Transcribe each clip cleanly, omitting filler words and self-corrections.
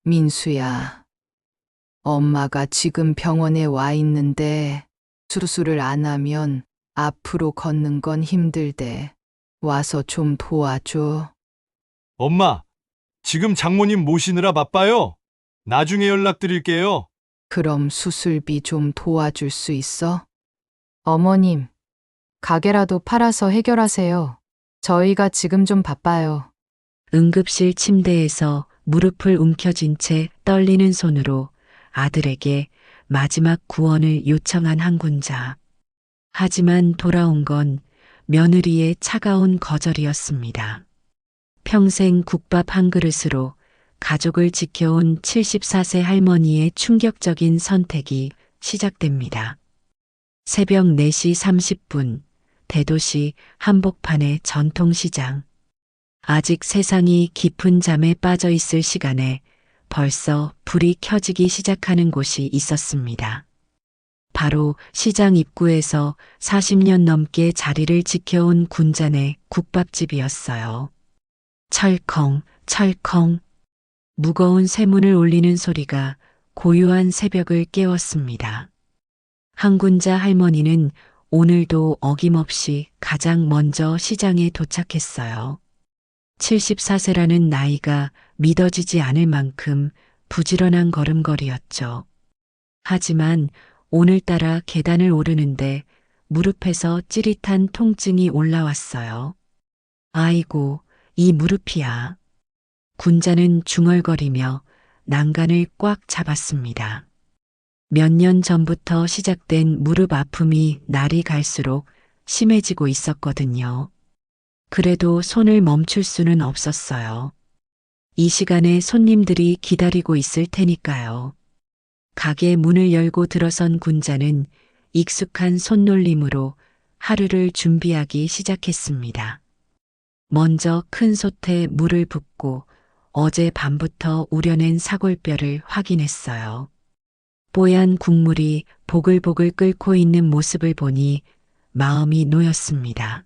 민수야, 엄마가 지금 병원에 와 있는데 수술을 안 하면 앞으로 걷는 건 힘들대. 와서 좀 도와줘. 엄마, 지금 장모님 모시느라 바빠요. 나중에 연락드릴게요. 그럼 수술비 좀 도와줄 수 있어? 어머님, 가게라도 팔아서 해결하세요. 저희가 지금 좀 바빠요. 응급실 침대에서 무릎을 움켜쥔 채 떨리는 손으로 아들에게 마지막 구원을 요청한 한 군자. 하지만 돌아온 건 며느리의 차가운 거절이었습니다. 평생 국밥 한 그릇으로 가족을 지켜온 74세 할머니의 충격적인 선택이 시작됩니다. 새벽 4시 30분, 대도시 한복판의 전통시장. 아직 세상이 깊은 잠에 빠져 있을 시간에 벌써 불이 켜지기 시작하는 곳이 있었습니다. 바로 시장 입구에서 40년 넘게 자리를 지켜온 군잔의 국밥집이었어요. 철컹, 철컹. 무거운 쇠문을 울리는 소리가 고요한 새벽을 깨웠습니다. 한군자 할머니는 오늘도 어김없이 가장 먼저 시장에 도착했어요. 74세라는 나이가 믿어지지 않을 만큼 부지런한 걸음걸이였죠. 하지만 오늘따라 계단을 오르는데 무릎에서 찌릿한 통증이 올라왔어요. 아이고, 이 무릎이야. 군자는 중얼거리며 난간을 꽉 잡았습니다. 몇 년 전부터 시작된 무릎 아픔이 날이 갈수록 심해지고 있었거든요. 그래도 손을 멈출 수는 없었어요. 이 시간에 손님들이 기다리고 있을 테니까요. 가게 문을 열고 들어선 군자는 익숙한 손놀림으로 하루를 준비하기 시작했습니다. 먼저 큰 솥에 물을 붓고 어제 밤부터 우려낸 사골뼈를 확인했어요. 뽀얀 국물이 보글보글 끓고 있는 모습을 보니 마음이 놓였습니다.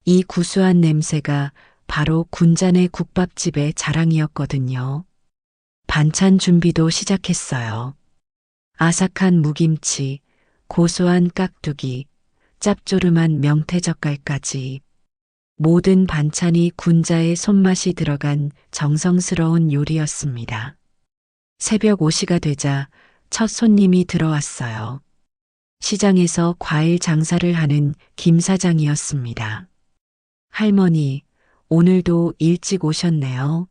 이 구수한 냄새가 바로 군잔의 국밥집의 자랑이었거든요. 반찬 준비도 시작했어요. 아삭한 무김치, 고소한 깍두기, 짭조름한 명태젓갈까지. 모든 반찬이 군자의 손맛이 들어간 정성스러운 요리였습니다. 새벽 5시가 되자 첫 손님이 들어왔어요. 시장에서 과일 장사를 하는 김 사장이었습니다. 할머니, 오늘도 일찍 오셨네요.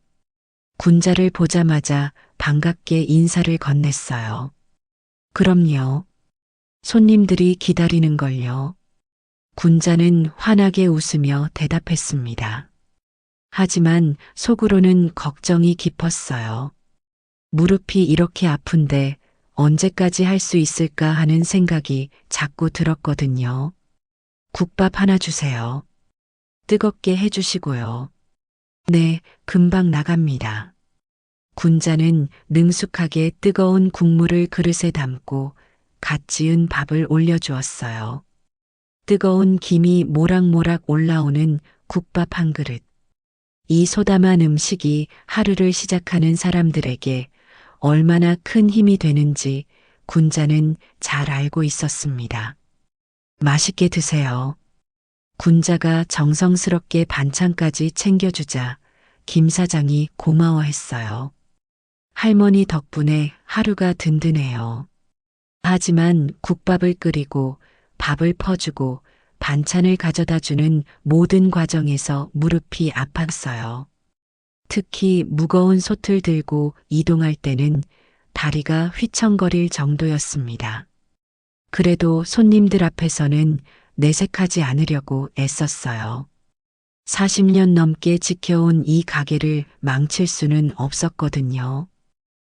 군자를 보자마자 반갑게 인사를 건넸어요. 그럼요. 손님들이 기다리는 걸요. 군자는 환하게 웃으며 대답했습니다. 하지만 속으로는 걱정이 깊었어요. 무릎이 이렇게 아픈데 언제까지 할 수 있을까 하는 생각이 자꾸 들었거든요. 국밥 하나 주세요. 뜨겁게 해주시고요. 네, 금방 나갑니다. 군자는 능숙하게 뜨거운 국물을 그릇에 담고 갓 지은 밥을 올려주었어요. 뜨거운 김이 모락모락 올라오는 국밥 한 그릇. 이 소담한 음식이 하루를 시작하는 사람들에게 얼마나 큰 힘이 되는지 군자는 잘 알고 있었습니다. 맛있게 드세요. 군자가 정성스럽게 반찬까지 챙겨주자 김 사장이 고마워했어요. 할머니 덕분에 하루가 든든해요. 하지만 국밥을 끓이고 밥을 퍼주고 반찬을 가져다 주는 모든 과정에서 무릎이 아팠어요. 특히 무거운 솥을 들고 이동할 때는 다리가 휘청거릴 정도였습니다. 그래도 손님들 앞에서는 내색하지 않으려고 애썼어요. 40년 넘게 지켜온 이 가게를 망칠 수는 없었거든요.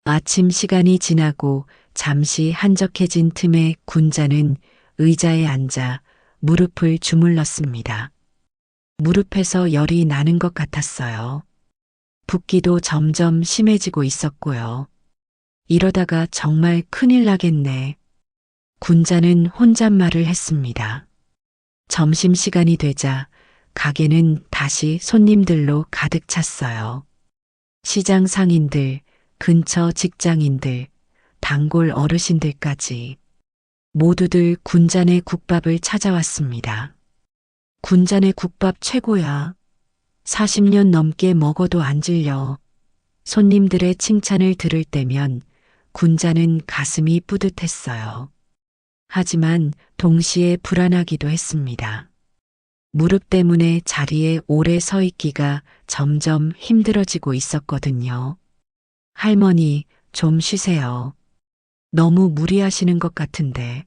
아침 시간이 지나고 잠시 한적해진 틈에 군자는 의자에 앉아 무릎을 주물렀습니다. 무릎에서 열이 나는 것 같았어요. 붓기도 점점 심해지고 있었고요. 이러다가 정말 큰일 나겠네. 군자는 혼잣말을 했습니다. 점심시간이 되자 가게는 다시 손님들로 가득 찼어요. 시장 상인들, 근처 직장인들, 단골 어르신들까지 모두들 군잔의 국밥을 찾아왔습니다. 군잔의 국밥 최고야. 40년 넘게 먹어도 안 질려. 손님들의 칭찬을 들을 때면 군잔은 가슴이 뿌듯했어요. 하지만 동시에 불안하기도 했습니다. 무릎 때문에 자리에 오래 서 있기가 점점 힘들어지고 있었거든요. 할머니, 좀 쉬세요. 너무 무리하시는 것 같은데.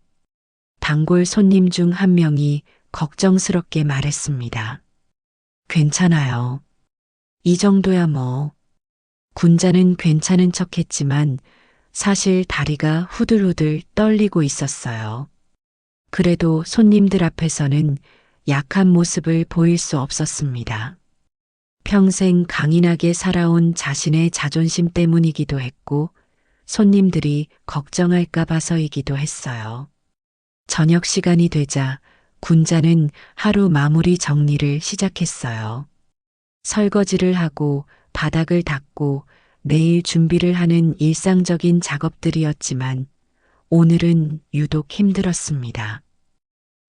단골 손님 중 한 명이 걱정스럽게 말했습니다. 괜찮아요. 이 정도야 뭐. 군자는 괜찮은 척 했지만 사실 다리가 후들후들 떨리고 있었어요. 그래도 손님들 앞에서는 약한 모습을 보일 수 없었습니다. 평생 강인하게 살아온 자신의 자존심 때문이기도 했고 손님들이 걱정할까 봐서이기도 했어요. 저녁 시간이 되자 군자는 하루 마무리 정리를 시작했어요. 설거지를 하고 바닥을 닦고 내일 준비를 하는 일상적인 작업들이었지만 오늘은 유독 힘들었습니다.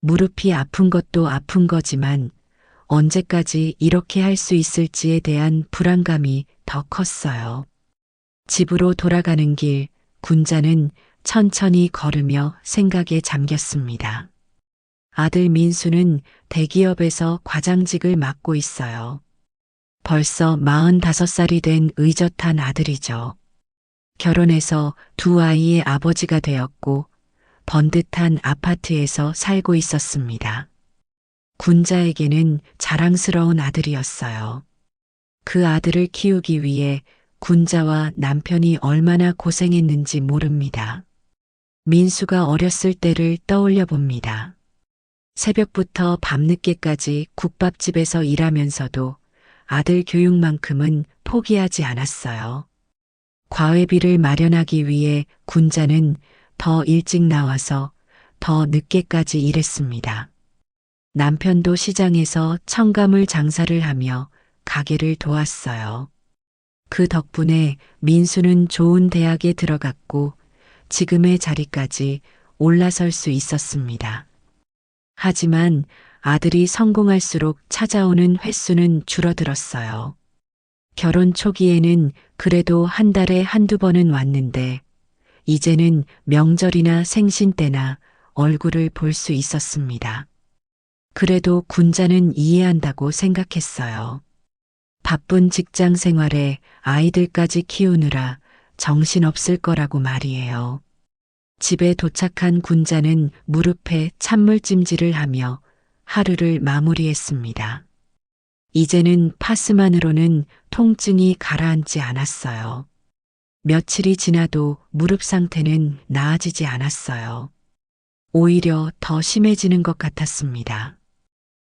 무릎이 아픈 것도 아픈 거지만 언제까지 이렇게 할 수 있을지에 대한 불안감이 더 컸어요. 집으로 돌아가는 길, 군자는 천천히 걸으며 생각에 잠겼습니다. 아들 민수는 대기업에서 과장직을 맡고 있어요. 벌써 45살이 된 의젓한 아들이죠. 결혼해서 두 아이의 아버지가 되었고 번듯한 아파트에서 살고 있었습니다. 군자에게는 자랑스러운 아들이었어요. 그 아들을 키우기 위해 군자와 남편이 얼마나 고생했는지 모릅니다. 민수가 어렸을 때를 떠올려 봅니다. 새벽부터 밤늦게까지 국밥집에서 일하면서도 아들 교육만큼은 포기하지 않았어요. 과외비를 마련하기 위해 군자는 더 일찍 나와서 더 늦게까지 일했습니다. 남편도 시장에서 첨가물 장사를 하며 가게를 도왔어요. 그 덕분에 민수는 좋은 대학에 들어갔고 지금의 자리까지 올라설 수 있었습니다. 하지만 아들이 성공할수록 찾아오는 횟수는 줄어들었어요. 결혼 초기에는 그래도 한 달에 한두 번은 왔는데 이제는 명절이나 생신 때나 얼굴을 볼 수 있었습니다. 그래도 군자는 이해한다고 생각했어요. 바쁜 직장 생활에 아이들까지 키우느라 정신없을 거라고 말이에요. 집에 도착한 군자는 무릎에 찬물찜질을 하며 하루를 마무리했습니다. 이제는 파스만으로는 통증이 가라앉지 않았어요. 며칠이 지나도 무릎 상태는 나아지지 않았어요. 오히려 더 심해지는 것 같았습니다.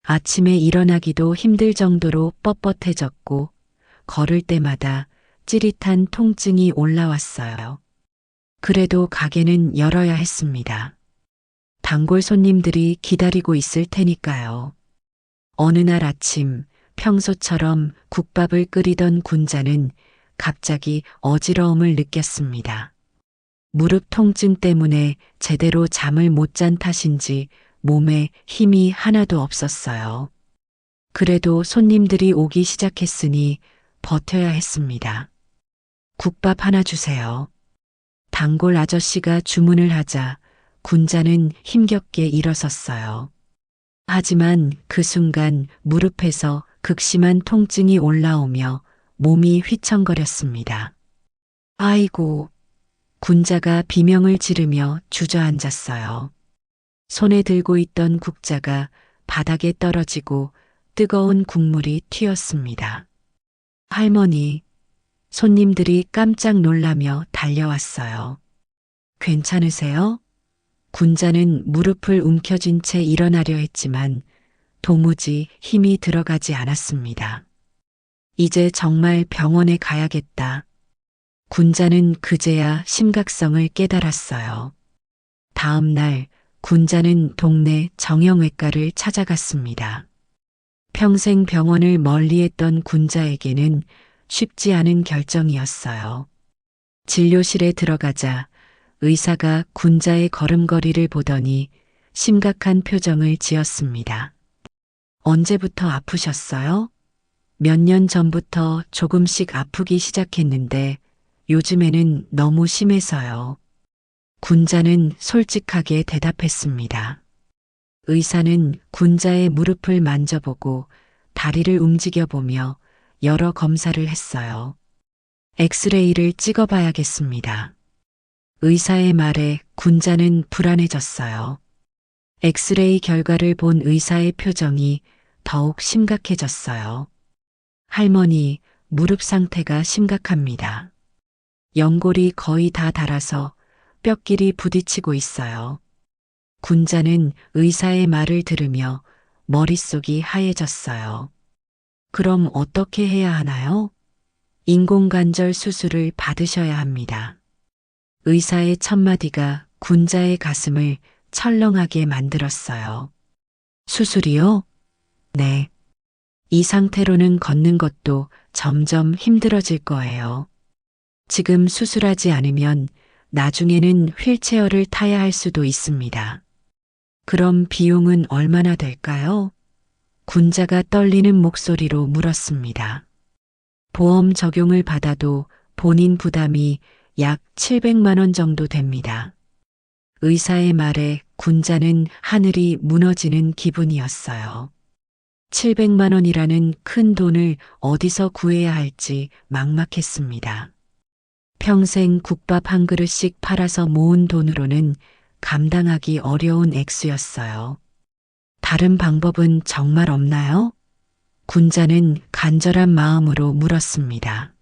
아침에 일어나기도 힘들 정도로 뻣뻣해졌고 걸을 때마다 찌릿한 통증이 올라왔어요. 그래도 가게는 열어야 했습니다. 단골 손님들이 기다리고 있을 테니까요. 어느 날 아침 평소처럼 국밥을 끓이던 군자는 갑자기 어지러움을 느꼈습니다. 무릎 통증 때문에 제대로 잠을 못 잔 탓인지 몸에 힘이 하나도 없었어요. 그래도 손님들이 오기 시작했으니 버텨야 했습니다. 국밥 하나 주세요. 단골 아저씨가 주문을 하자 군자는 힘겹게 일어섰어요. 하지만 그 순간 무릎에서 극심한 통증이 올라오며 몸이 휘청거렸습니다. 아이고, 군자가 비명을 지르며 주저앉았어요. 손에 들고 있던 국자가 바닥에 떨어지고 뜨거운 국물이 튀었습니다. 할머니, 손님들이 깜짝 놀라며 달려왔어요. 괜찮으세요? 군자는 무릎을 움켜쥔 채 일어나려 했지만 도무지 힘이 들어가지 않았습니다. 이제 정말 병원에 가야겠다. 군자는 그제야 심각성을 깨달았어요. 다음 날 군자는 동네 정형외과를 찾아갔습니다. 평생 병원을 멀리했던 군자에게는 쉽지 않은 결정이었어요. 진료실에 들어가자 의사가 군자의 걸음걸이를 보더니 심각한 표정을 지었습니다. 언제부터 아프셨어요? 몇 년 전부터 조금씩 아프기 시작했는데 요즘에는 너무 심해서요. 군자는 솔직하게 대답했습니다. 의사는 군자의 무릎을 만져보고 다리를 움직여보며 여러 검사를 했어요. 엑스레이를 찍어봐야겠습니다. 의사의 말에 군자는 불안해졌어요. 엑스레이 결과를 본 의사의 표정이 더욱 심각해졌어요. 할머니, 무릎 상태가 심각합니다. 연골이 거의 다 닳아서 뼈끼리 부딪히고 있어요. 군자는 의사의 말을 들으며 머릿속이 하얘졌어요. 그럼 어떻게 해야 하나요? 인공관절 수술을 받으셔야 합니다. 의사의 첫마디가 군자의 가슴을 철렁하게 만들었어요. 수술이요? 네. 이 상태로는 걷는 것도 점점 힘들어질 거예요. 지금 수술하지 않으면 나중에는 휠체어를 타야 할 수도 있습니다. 그럼 비용은 얼마나 될까요? 군자가 떨리는 목소리로 물었습니다. 보험 적용을 받아도 본인 부담이 약 700만 원 정도 됩니다. 의사의 말에 군자는 하늘이 무너지는 기분이었어요. 700만 원이라는 큰 돈을 어디서 구해야 할지 막막했습니다. 평생 국밥 한 그릇씩 팔아서 모은 돈으로는 감당하기 어려운 액수였어요. 다른 방법은 정말 없나요? 군자는 간절한 마음으로 물었습니다.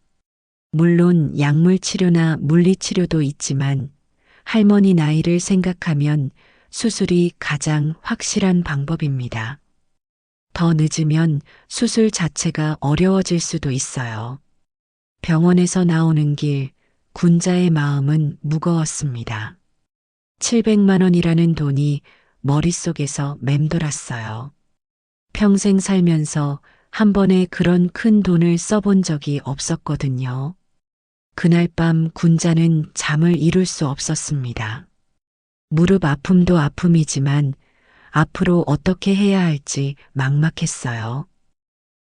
물론 약물 치료나 물리 치료도 있지만 할머니 나이를 생각하면 수술이 가장 확실한 방법입니다. 더 늦으면 수술 자체가 어려워질 수도 있어요. 병원에서 나오는 길, 군자의 마음은 무거웠습니다. 700만 원이라는 돈이 머릿속에서 맴돌았어요. 평생 살면서 한 번에 그런 큰 돈을 써본 적이 없었거든요. 그날 밤 군자는 잠을 이룰 수 없었습니다. 무릎 아픔도 아픔이지만 앞으로 어떻게 해야 할지 막막했어요.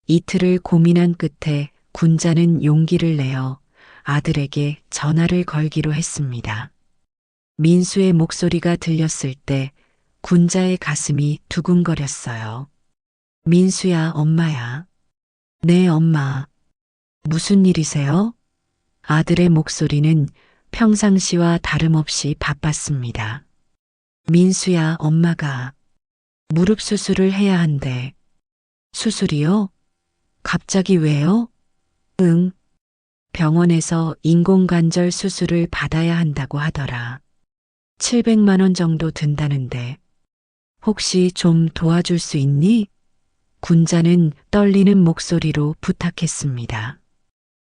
이틀을 고민한 끝에 군자는 용기를 내어 아들에게 전화를 걸기로 했습니다. 민수의 목소리가 들렸을 때 군자의 가슴이 두근거렸어요. 민수야, 엄마야. 네, 엄마. 무슨 일이세요? 아들의 목소리는 평상시와 다름없이 바빴습니다. 민수야, 엄마가 무릎 수술을 해야 한대. 수술이요? 갑자기 왜요? 응. 병원에서 인공관절 수술을 받아야 한다고 하더라. 700만 원 정도 든다는데. 혹시 좀 도와줄 수 있니? 군자는 떨리는 목소리로 부탁했습니다.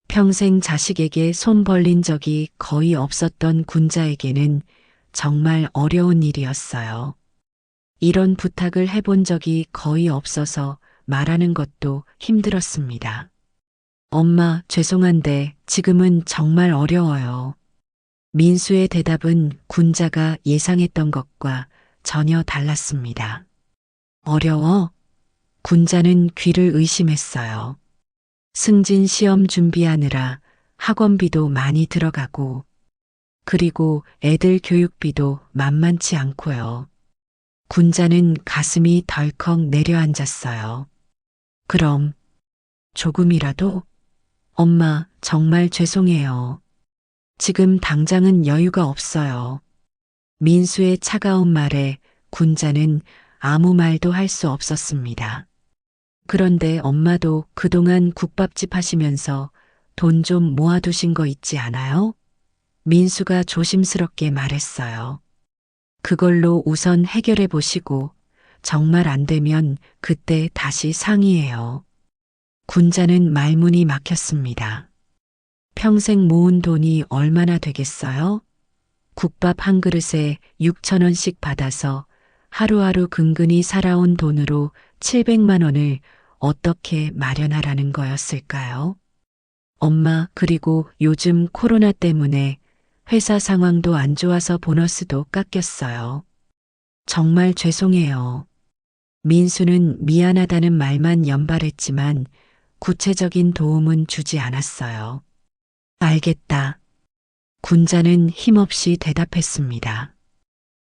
평생 자식에게 손 벌린 적이 거의 없었던 군자에게는 정말 어려운 일이었어요. 이런 부탁을 해본 적이 거의 없어서 말하는 것도 힘들었습니다. 엄마, 죄송한데 지금은 정말 어려워요. 민수의 대답은 군자가 예상했던 것과 전혀 달랐습니다. 어려워? 군자는 귀를 의심했어요. 승진 시험 준비하느라 학원비도 많이 들어가고, 그리고 애들 교육비도 만만치 않고요. 군자는 가슴이 덜컥 내려앉았어요. 그럼 조금이라도? 엄마, 정말 죄송해요. 지금 당장은 여유가 없어요. 민수의 차가운 말에 군자는 아무 말도 할 수 없었습니다. 그런데 엄마도 그동안 국밥집 하시면서 돈 좀 모아두신 거 있지 않아요? 민수가 조심스럽게 말했어요. 그걸로 우선 해결해 보시고 정말 안 되면 그때 다시 상의해요. 군자는 말문이 막혔습니다. 평생 모은 돈이 얼마나 되겠어요? 국밥 한 그릇에 6천 원씩 받아서 하루하루 근근히 살아온 돈으로 700만 원을 어떻게 마련하라는 거였을까요? 엄마, 그리고 요즘 코로나 때문에 회사 상황도 안 좋아서 보너스도 깎였어요. 정말 죄송해요. 민수는 미안하다는 말만 연발했지만 구체적인 도움은 주지 않았어요. 알겠다. 군자는 힘없이 대답했습니다.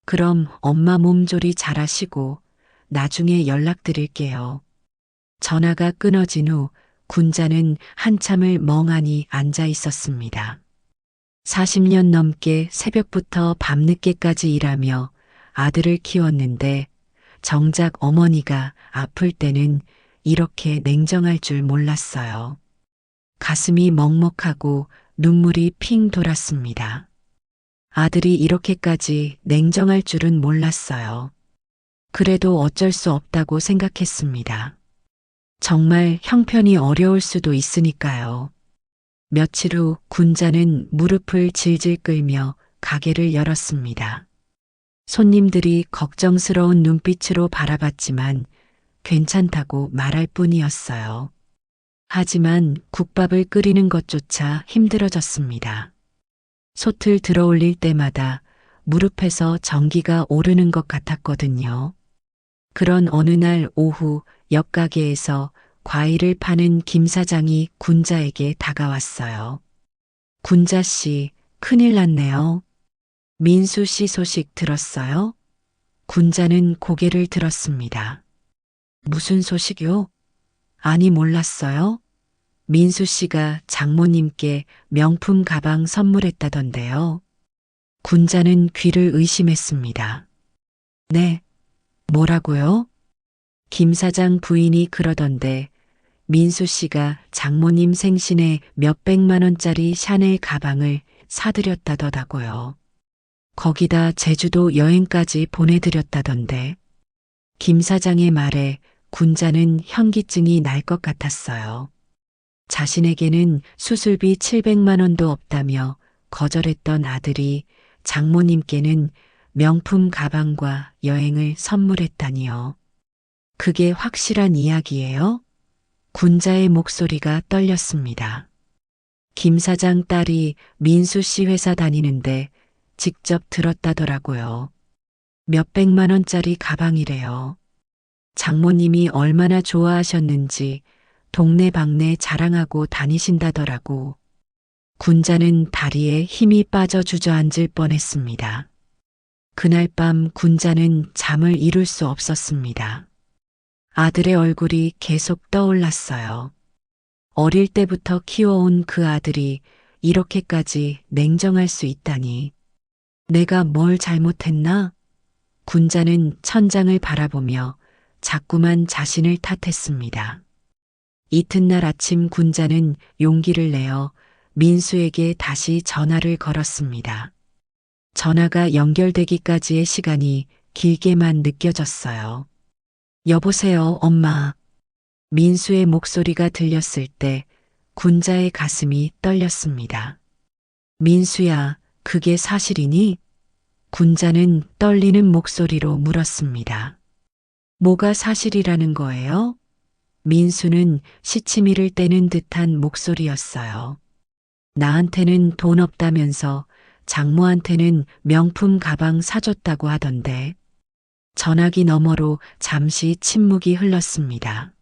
그럼 엄마 몸조리 잘하시고 나중에 연락드릴게요. 전화가 끊어진 후 군자는 한참을 멍하니 앉아 있었습니다. 40년 넘게 새벽부터 밤늦게까지 일하며 아들을 키웠는데 정작 어머니가 아플 때는 이렇게 냉정할 줄 몰랐어요. 가슴이 먹먹하고 눈물이 핑 돌았습니다. 아들이 이렇게까지 냉정할 줄은 몰랐어요. 그래도 어쩔 수 없다고 생각했습니다. 정말 형편이 어려울 수도 있으니까요. 며칠 후 군자는 무릎을 질질 끌며 가게를 열었습니다. 손님들이 걱정스러운 눈빛으로 바라봤지만 괜찮다고 말할 뿐이었어요. 하지만 국밥을 끓이는 것조차 힘들어졌습니다. 솥을 들어올릴 때마다 무릎에서 전기가 오르는 것 같았거든요. 그런 어느 날 오후 옆가게에서 과일을 파는 김 사장이 군자에게 다가왔어요. 군자 씨, 큰일 났네요. 민수 씨 소식 들었어요? 군자는 고개를 들었습니다. 무슨 소식이요? 아니, 몰랐어요? 민수 씨가 장모님께 명품 가방 선물했다던데요. 군자는 귀를 의심했습니다. 네, 뭐라고요? 김 사장 부인이 그러던데 민수 씨가 장모님 생신에 몇백만 원짜리 샤넬 가방을 사드렸다더라고요. 거기다 제주도 여행까지 보내드렸다던데. 김 사장의 말에 군자는 현기증이 날 것 같았어요. 자신에게는 수술비 700만 원도 없다며 거절했던 아들이 장모님께는 명품 가방과 여행을 선물했다니요. 그게 확실한 이야기예요? 군자의 목소리가 떨렸습니다. 김 사장 딸이 민수 씨 회사 다니는데 직접 들었다더라고요. 몇백만 원짜리 가방이래요. 장모님이 얼마나 좋아하셨는지 동네방네 자랑하고 다니신다더라고. 군자는 다리에 힘이 빠져 주저앉을 뻔했습니다. 그날 밤 군자는 잠을 이룰 수 없었습니다. 아들의 얼굴이 계속 떠올랐어요. 어릴 때부터 키워온 그 아들이 이렇게까지 냉정할 수 있다니. 내가 뭘 잘못했나? 군자는 천장을 바라보며 자꾸만 자신을 탓했습니다. 이튿날 아침 군자는 용기를 내어 민수에게 다시 전화를 걸었습니다. 전화가 연결되기까지의 시간이 길게만 느껴졌어요. 여보세요, 엄마. 민수의 목소리가 들렸을 때 군자의 가슴이 떨렸습니다. 민수야, 그게 사실이니? 군자는 떨리는 목소리로 물었습니다. 뭐가 사실이라는 거예요? 민수는 시치미를 떼는 듯한 목소리였어요. 나한테는 돈 없다면서 장모한테는 명품 가방 사줬다고 하던데. 전화기 너머로 잠시 침묵이 흘렀습니다.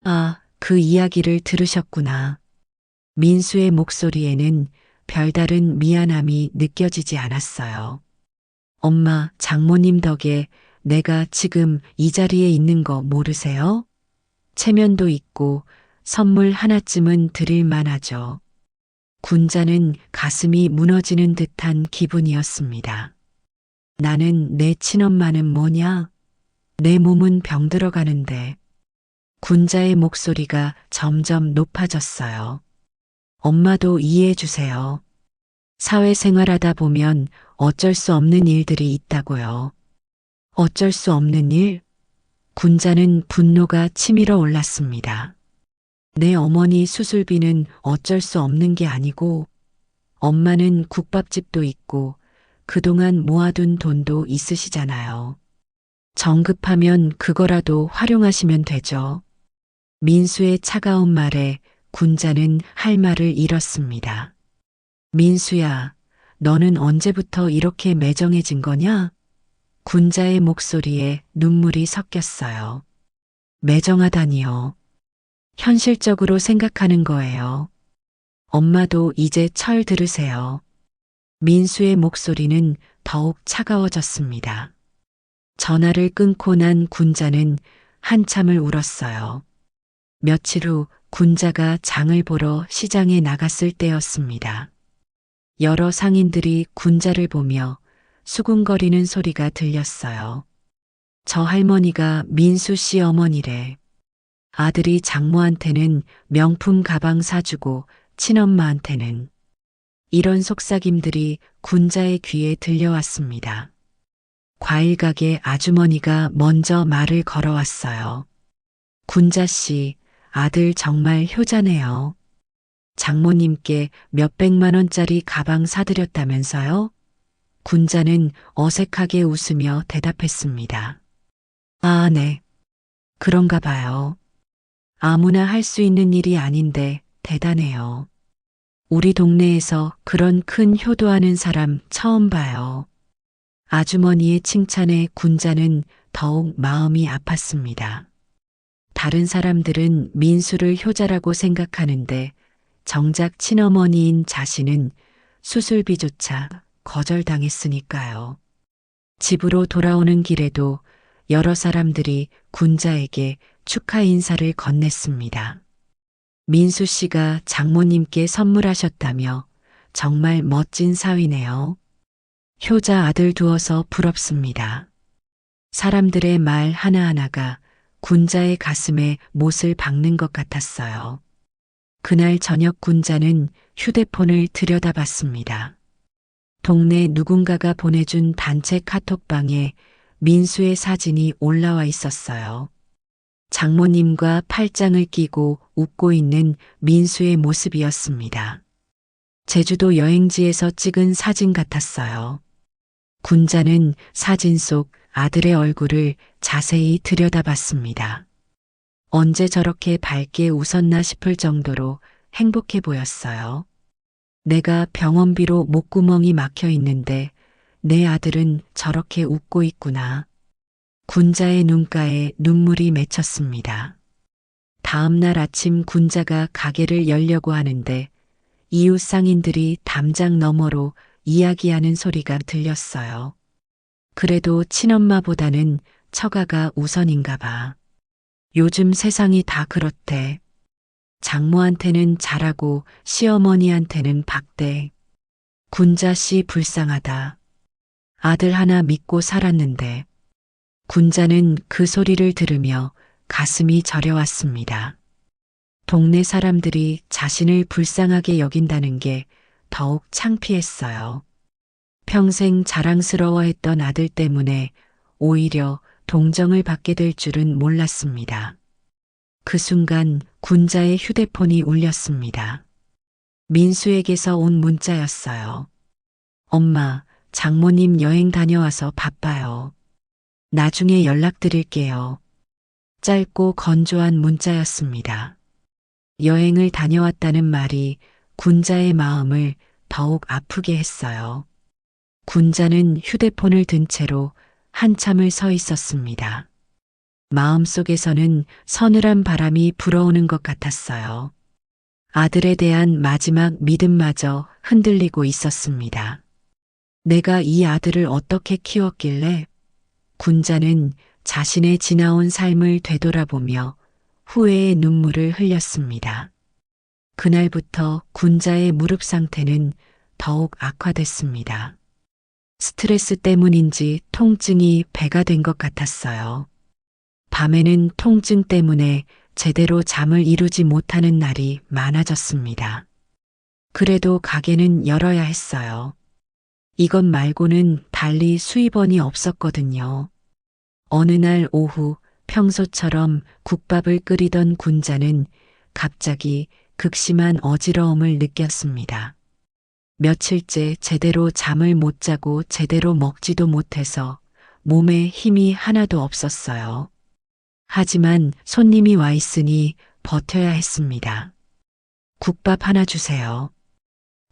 아, 그 이야기를 들으셨구나. 민수의 목소리에는 별다른 미안함이 느껴지지 않았어요. 엄마, 장모님 덕에 내가 지금 이 자리에 있는 거 모르세요? 체면도 있고 선물 하나쯤은 드릴 만하죠. 군자는 가슴이 무너지는 듯한 기분이었습니다. 나는 내 친엄마는 뭐냐? 내 몸은 병들어 가는데. 군자의 목소리가 점점 높아졌어요. 엄마도 이해해 주세요. 사회생활하다 보면 어쩔 수 없는 일들이 있다고요. 어쩔 수 없는 일? 군자는 분노가 치밀어 올랐습니다. 내 어머니 수술비는 어쩔 수 없는 게 아니고 엄마는 국밥집도 있고 그동안 모아둔 돈도 있으시잖아요. 정급하면 그거라도 활용하시면 되죠. 민수의 차가운 말에 군자는 할 말을 잃었습니다. 민수야, 너는 언제부터 이렇게 매정해진 거냐? 군자의 목소리에 눈물이 섞였어요. 매정하다니요. 현실적으로 생각하는 거예요. 엄마도 이제 철 들으세요. 민수의 목소리는 더욱 차가워졌습니다. 전화를 끊고 난 군자는 한참을 울었어요. 며칠 후 군자가 장을 보러 시장에 나갔을 때였습니다. 여러 상인들이 군자를 보며 수군거리는 소리가 들렸어요. 저 할머니가 민수 씨 어머니래. 아들이 장모한테는 명품 가방 사주고 친엄마한테는. 이런 속삭임들이 군자의 귀에 들려왔습니다. 과일 가게 아주머니가 먼저 말을 걸어왔어요. 군자 씨, 아들 정말 효자네요. 장모님께 몇백만 원짜리 가방 사드렸다면서요? 군자는 어색하게 웃으며 대답했습니다. 아, 네. 그런가 봐요. 아무나 할 수 있는 일이 아닌데 대단해요. 우리 동네에서 그런 큰 효도하는 사람 처음 봐요. 아주머니의 칭찬에 군자는 더욱 마음이 아팠습니다. 다른 사람들은 민수를 효자라고 생각하는데 정작 친어머니인 자신은 수술비조차 거절당했으니까요. 집으로 돌아오는 길에도 여러 사람들이 군자에게 축하 인사를 건넸습니다. 민수 씨가 장모님께 선물하셨다며 정말 멋진 사위네요. 효자 아들 두어서 부럽습니다. 사람들의 말 하나하나가 군자의 가슴에 못을 박는 것 같았어요. 그날 저녁 군자는 휴대폰을 들여다봤습니다. 동네 누군가가 보내준 단체 카톡방에 민수의 사진이 올라와 있었어요. 장모님과 팔짱을 끼고 웃고 있는 민수의 모습이었습니다. 제주도 여행지에서 찍은 사진 같았어요. 군자는 사진 속 아들의 얼굴을 자세히 들여다봤습니다. 언제 저렇게 밝게 웃었나 싶을 정도로 행복해 보였어요. 내가 병원비로 목구멍이 막혀 있는데 내 아들은 저렇게 웃고 있구나. 군자의 눈가에 눈물이 맺혔습니다. 다음 날 아침 군자가 가게를 열려고 하는데 이웃 상인들이 담장 너머로 이야기하는 소리가 들렸어요. 그래도 친엄마보다는 처가가 우선인가 봐. 요즘 세상이 다 그렇대. 장모한테는 잘하고 시어머니한테는 박대. 군자 씨 불쌍하다. 아들 하나 믿고 살았는데. 군자는 그 소리를 들으며 가슴이 저려왔습니다. 동네 사람들이 자신을 불쌍하게 여긴다는 게 더욱 창피했어요. 평생 자랑스러워했던 아들 때문에 오히려 동정을 받게 될 줄은 몰랐습니다. 그 순간 군자의 휴대폰이 울렸습니다. 민수에게서 온 문자였어요. 엄마, 장모님 여행 다녀와서 바빠요. 나중에 연락드릴게요. 짧고 건조한 문자였습니다. 여행을 다녀왔다는 말이 군자의 마음을 더욱 아프게 했어요. 군자는 휴대폰을 든 채로 한참을 서 있었습니다. 마음속에서는 서늘한 바람이 불어오는 것 같았어요. 아들에 대한 마지막 믿음마저 흔들리고 있었습니다. 내가 이 아들을 어떻게 키웠길래? 군자는 자신의 지나온 삶을 되돌아보며 후회의 눈물을 흘렸습니다. 그날부터 군자의 무릎 상태는 더욱 악화됐습니다. 스트레스 때문인지 통증이 배가 된 것 같았어요. 밤에는 통증 때문에 제대로 잠을 이루지 못하는 날이 많아졌습니다. 그래도 가게는 열어야 했어요. 이것 말고는 달리 수입원이 없었거든요. 어느 날 오후 평소처럼 국밥을 끓이던 군자는 갑자기 극심한 어지러움을 느꼈습니다. 며칠째 제대로 잠을 못 자고 제대로 먹지도 못해서 몸에 힘이 하나도 없었어요. 하지만 손님이 와 있으니 버텨야 했습니다. 국밥 하나 주세요.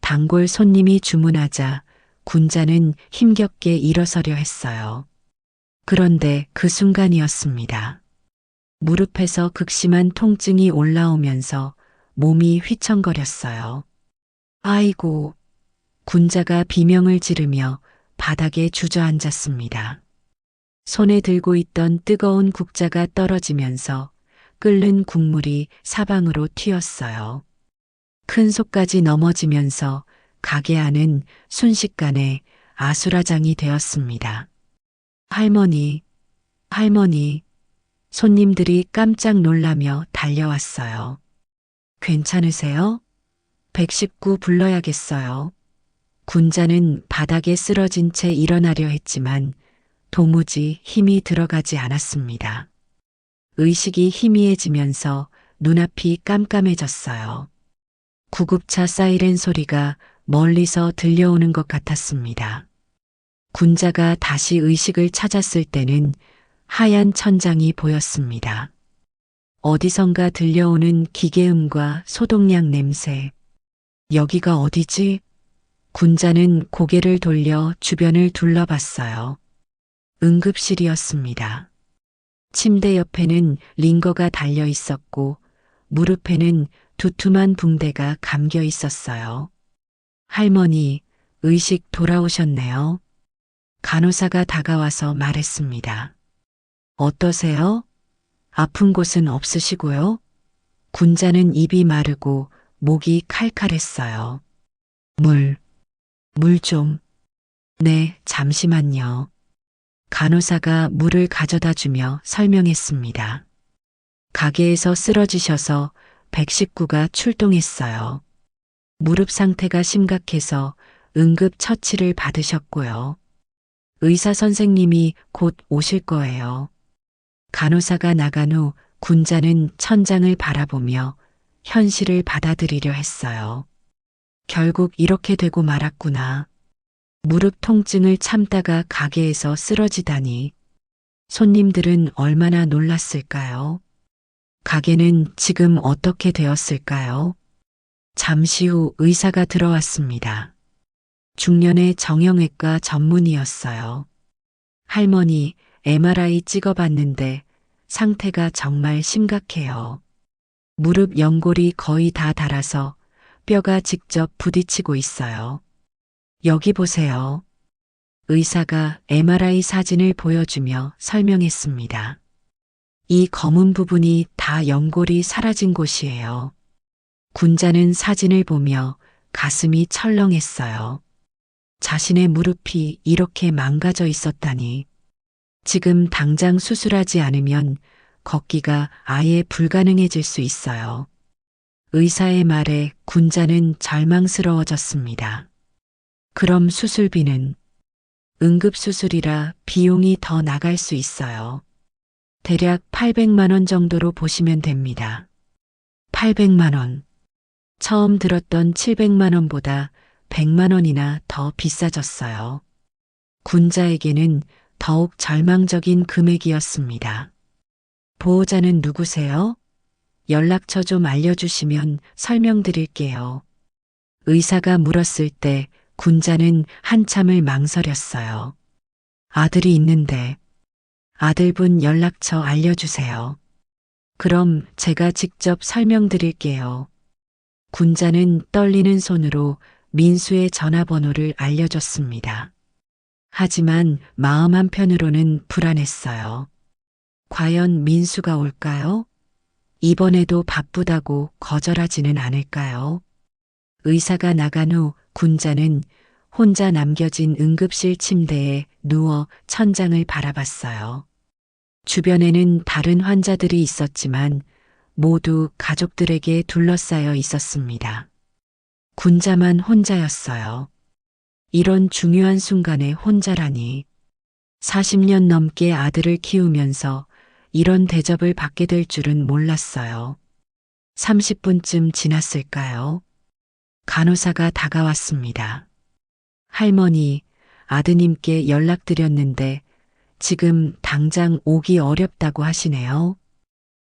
단골 손님이 주문하자 군자는 힘겹게 일어서려 했어요. 그런데 그 순간이었습니다. 무릎에서 극심한 통증이 올라오면서 몸이 휘청거렸어요. 아이고, 군자가 비명을 지르며 바닥에 주저앉았습니다. 손에 들고 있던 뜨거운 국자가 떨어지면서 끓는 국물이 사방으로 튀었어요. 큰 속까지 넘어지면서 가게 안은 순식간에 아수라장이 되었습니다. 할머니, 할머니, 손님들이 깜짝 놀라며 달려왔어요. 괜찮으세요? 119 불러야겠어요. 군자는 바닥에 쓰러진 채 일어나려 했지만 도무지 힘이 들어가지 않았습니다. 의식이 희미해지면서 눈앞이 깜깜해졌어요. 구급차 사이렌 소리가 멀리서 들려오는 것 같았습니다. 군자가 다시 의식을 찾았을 때는 하얀 천장이 보였습니다. 어디선가 들려오는 기계음과 소독약 냄새. 여기가 어디지? 군자는 고개를 돌려 주변을 둘러봤어요. 응급실이었습니다. 침대 옆에는 링거가 달려 있었고 무릎에는 두툼한 붕대가 감겨 있었어요. 할머니, 의식 돌아오셨네요. 간호사가 다가와서 말했습니다. 어떠세요? 아픈 곳은 없으시고요? 군자는 입이 마르고 목이 칼칼했어요. 물 좀. 네, 잠시만요. 간호사가 물을 가져다 주며 설명했습니다. 가게에서 쓰러지셔서 119가 출동했어요. 무릎 상태가 심각해서 응급 처치를 받으셨고요. 의사 선생님이 곧 오실 거예요. 간호사가 나간 후 군자는 천장을 바라보며 현실을 받아들이려 했어요. 결국 이렇게 되고 말았구나. 무릎 통증을 참다가 가게에서 쓰러지다니. 손님들은 얼마나 놀랐을까요? 가게는 지금 어떻게 되었을까요? 잠시 후 의사가 들어왔습니다. 중년의 정형외과 전문의였어요. 할머니, MRI 찍어봤는데 상태가 정말 심각해요. 무릎 연골이 거의 다 닳아서 뼈가 직접 부딪히고 있어요. 여기 보세요. 의사가 MRI 사진을 보여주며 설명했습니다. 이 검은 부분이 다 연골이 사라진 곳이에요. 군자는 사진을 보며 가슴이 철렁했어요. 자신의 무릎이 이렇게 망가져 있었다니. 지금 당장 수술하지 않으면 걷기가 아예 불가능해질 수 있어요. 의사의 말에 군자는 절망스러워졌습니다. 그럼 수술비는? 응급수술이라 비용이 더 나갈 수 있어요. 대략 800만 원 정도로 보시면 됩니다. 800만 원. 처음 들었던 700만 원보다 100만 원이나 더 비싸졌어요. 군자에게는 더욱 절망적인 금액이었습니다. 보호자는 누구세요? 연락처 좀 알려주시면 설명드릴게요. 의사가 물었을 때 군자는 한참을 망설였어요. 아들이 있는데 아들분 연락처 알려주세요. 그럼 제가 직접 설명드릴게요. 군자는 떨리는 손으로 민수의 전화번호를 알려줬습니다. 하지만 마음 한편으로는 불안했어요. 과연 민수가 올까요? 이번에도 바쁘다고 거절하지는 않을까요? 의사가 나간 후 군자는 혼자 남겨진 응급실 침대에 누워 천장을 바라봤어요. 주변에는 다른 환자들이 있었지만 모두 가족들에게 둘러싸여 있었습니다. 군자만 혼자였어요. 이런 중요한 순간에 혼자라니. 40년 넘게 아들을 키우면서 이런 대접을 받게 될 줄은 몰랐어요. 30분쯤 지났을까요? 간호사가 다가왔습니다. 할머니, 아드님께 연락드렸는데 지금 당장 오기 어렵다고 하시네요.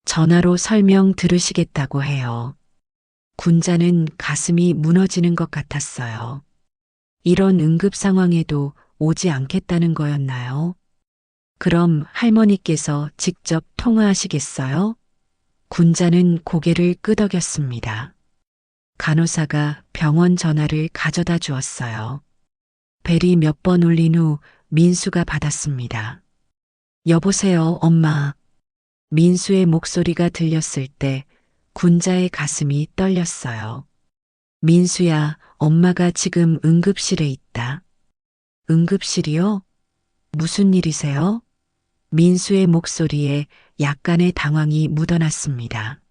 전화로 설명 들으시겠다고 해요. 군자는 가슴이 무너지는 것 같았어요. 이런 응급 상황에도 오지 않겠다는 거였나요? 그럼 할머니께서 직접 통화하시겠어요? 군자는 고개를 끄덕였습니다. 간호사가 병원 전화를 가져다 주었어요. 벨이 몇 번 울린 후 민수가 받았습니다. 여보세요, 엄마. 민수의 목소리가 들렸을 때 군자의 가슴이 떨렸어요. 민수야, 엄마가 지금 응급실에 있다. 응급실이요? 무슨 일이세요? 민수의 목소리에 약간의 당황이 묻어났습니다.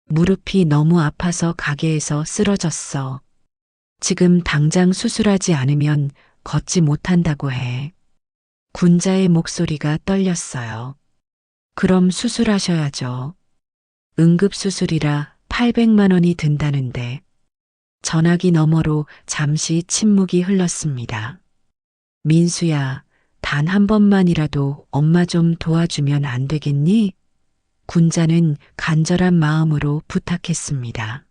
무릎이 너무 아파서 가게에서 쓰러졌어. 지금 당장 수술하지 않으면 걷지 못한다고 해. 군자의 목소리가 떨렸어요. 그럼 수술하셔야죠. 응급수술이라 800만 원이 든다는데. 전화기 너머로 잠시 침묵이 흘렀습니다. 민수야, 단 한 번만이라도 엄마 좀 도와주면 안 되겠니? 군자는 간절한 마음으로 부탁했습니다.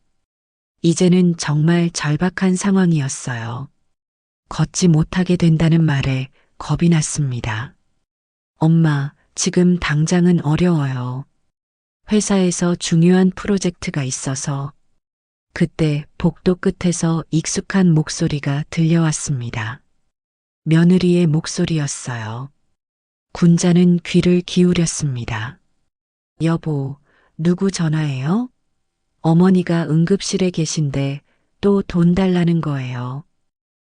이제는 정말 절박한 상황이었어요. 걷지 못하게 된다는 말에 겁이 났습니다. 엄마, 지금 당장은 어려워요. 회사에서 중요한 프로젝트가 있어서. 그때 복도 끝에서 익숙한 목소리가 들려왔습니다. 며느리의 목소리였어요. 군자는 귀를 기울였습니다. 여보, 누구 전화예요? 어머니가 응급실에 계신데 또 돈 달라는 거예요.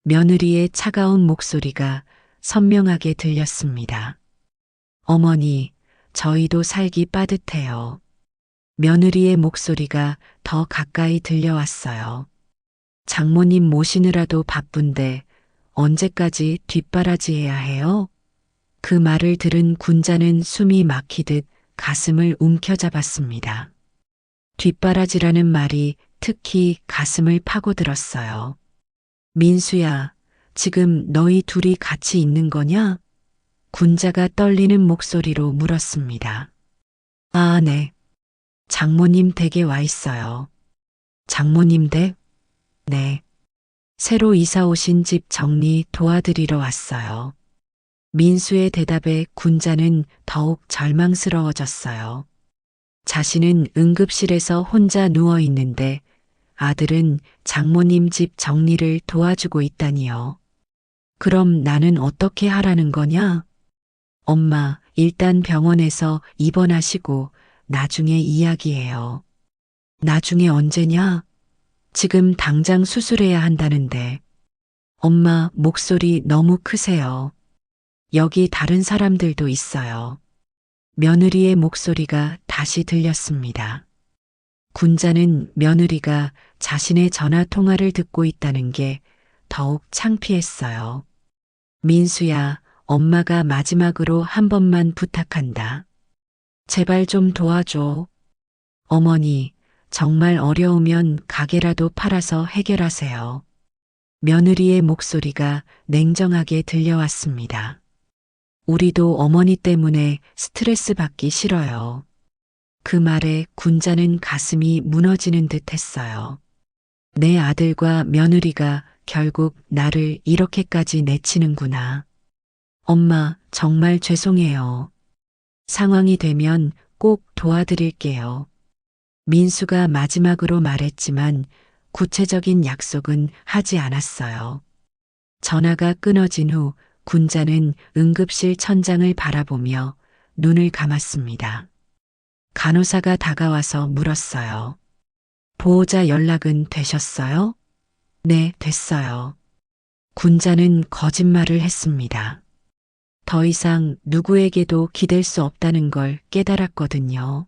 며느리의 차가운 목소리가 선명하게 들렸습니다. 어머니, 저희도 살기 빠듯해요. 며느리의 목소리가 더 가까이 들려왔어요. 장모님 모시느라도 바쁜데 언제까지 뒷바라지해야 해요? 그 말을 들은 군자는 숨이 막히듯 가슴을 움켜잡았습니다. 뒷바라지라는 말이 특히 가슴을 파고들었어요. 민수야, 지금 너희 둘이 같이 있는 거냐? 군자가 떨리는 목소리로 물었습니다. 아, 네. 장모님 댁에 와 있어요. 장모님 댁? 네. 새로 이사 오신 집 정리 도와드리러 왔어요. 민수의 대답에 군자는 더욱 절망스러워졌어요. 자신은 응급실에서 혼자 누워 있는데 아들은 장모님 집 정리를 도와주고 있다니요. 그럼 나는 어떻게 하라는 거냐? 엄마, 일단 병원에서 입원하시고 나중에 이야기해요. 나중에 언제냐? 지금 당장 수술해야 한다는데. 엄마, 목소리 너무 크세요. 여기 다른 사람들도 있어요. 며느리의 목소리가 다시 들렸습니다. 군자는 며느리가 자신의 전화 통화를 듣고 있다는 게 더욱 창피했어요. 민수야, 엄마가 마지막으로 한 번만 부탁한다. 제발 좀 도와줘. 어머니, 정말 어려우면 가게라도 팔아서 해결하세요. 며느리의 목소리가 냉정하게 들려왔습니다. 우리도 어머니 때문에 스트레스 받기 싫어요. 그 말에 군자는 가슴이 무너지는 듯 했어요. 내 아들과 며느리가 결국 나를 이렇게까지 내치는구나. 엄마, 정말 죄송해요. 상황이 되면 꼭 도와드릴게요. 민수가 마지막으로 말했지만 구체적인 약속은 하지 않았어요. 전화가 끊어진 후 군자는 응급실 천장을 바라보며 눈을 감았습니다. 간호사가 다가와서 물었어요. 보호자 연락은 되셨어요? 네, 됐어요. 군자는 거짓말을 했습니다. 더 이상 누구에게도 기댈 수 없다는 걸 깨달았거든요.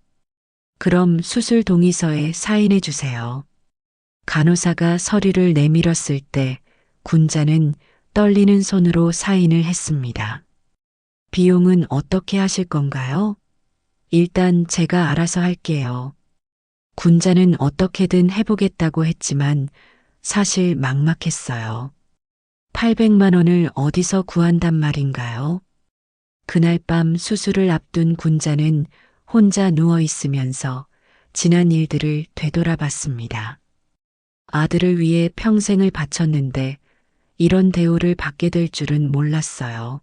그럼 수술 동의서에 사인해 주세요. 간호사가 서류를 내밀었을 때 군자는 떨리는 손으로 사인을 했습니다. 비용은 어떻게 하실 건가요? 일단 제가 알아서 할게요. 군자는 어떻게든 해보겠다고 했지만 사실 막막했어요. 800만 원을 어디서 구한단 말인가요? 그날 밤 수술을 앞둔 군자는 혼자 누워 있으면서 지난 일들을 되돌아봤습니다. 아들을 위해 평생을 바쳤는데 이런 대우를 받게 될 줄은 몰랐어요.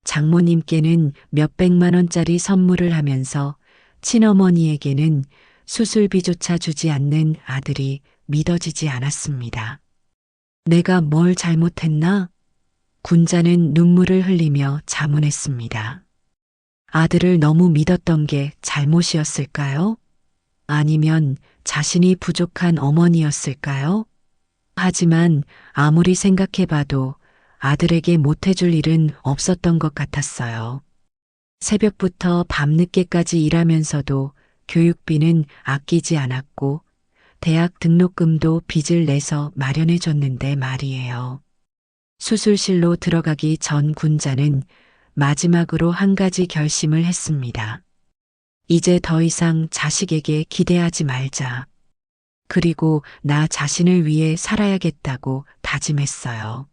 장모님께는 몇백만 원짜리 선물을 하면서 친어머니에게는 수술비조차 주지 않는 아들이 믿어지지 않았습니다. 내가 뭘 잘못했나? 군자는 눈물을 흘리며 자문했습니다. 아들을 너무 믿었던 게 잘못이었을까요? 아니면 자신이 부족한 어머니였을까요? 하지만 아무리 생각해봐도 아들에게 못해줄 일은 없었던 것 같았어요. 새벽부터 밤늦게까지 일하면서도 교육비는 아끼지 않았고 대학 등록금도 빚을 내서 마련해줬는데 말이에요. 수술실로 들어가기 전 군자는 마지막으로 한 가지 결심을 했습니다. 이제 더 이상 자식에게 기대하지 말자. 그리고 나 자신을 위해 살아야겠다고 다짐했어요.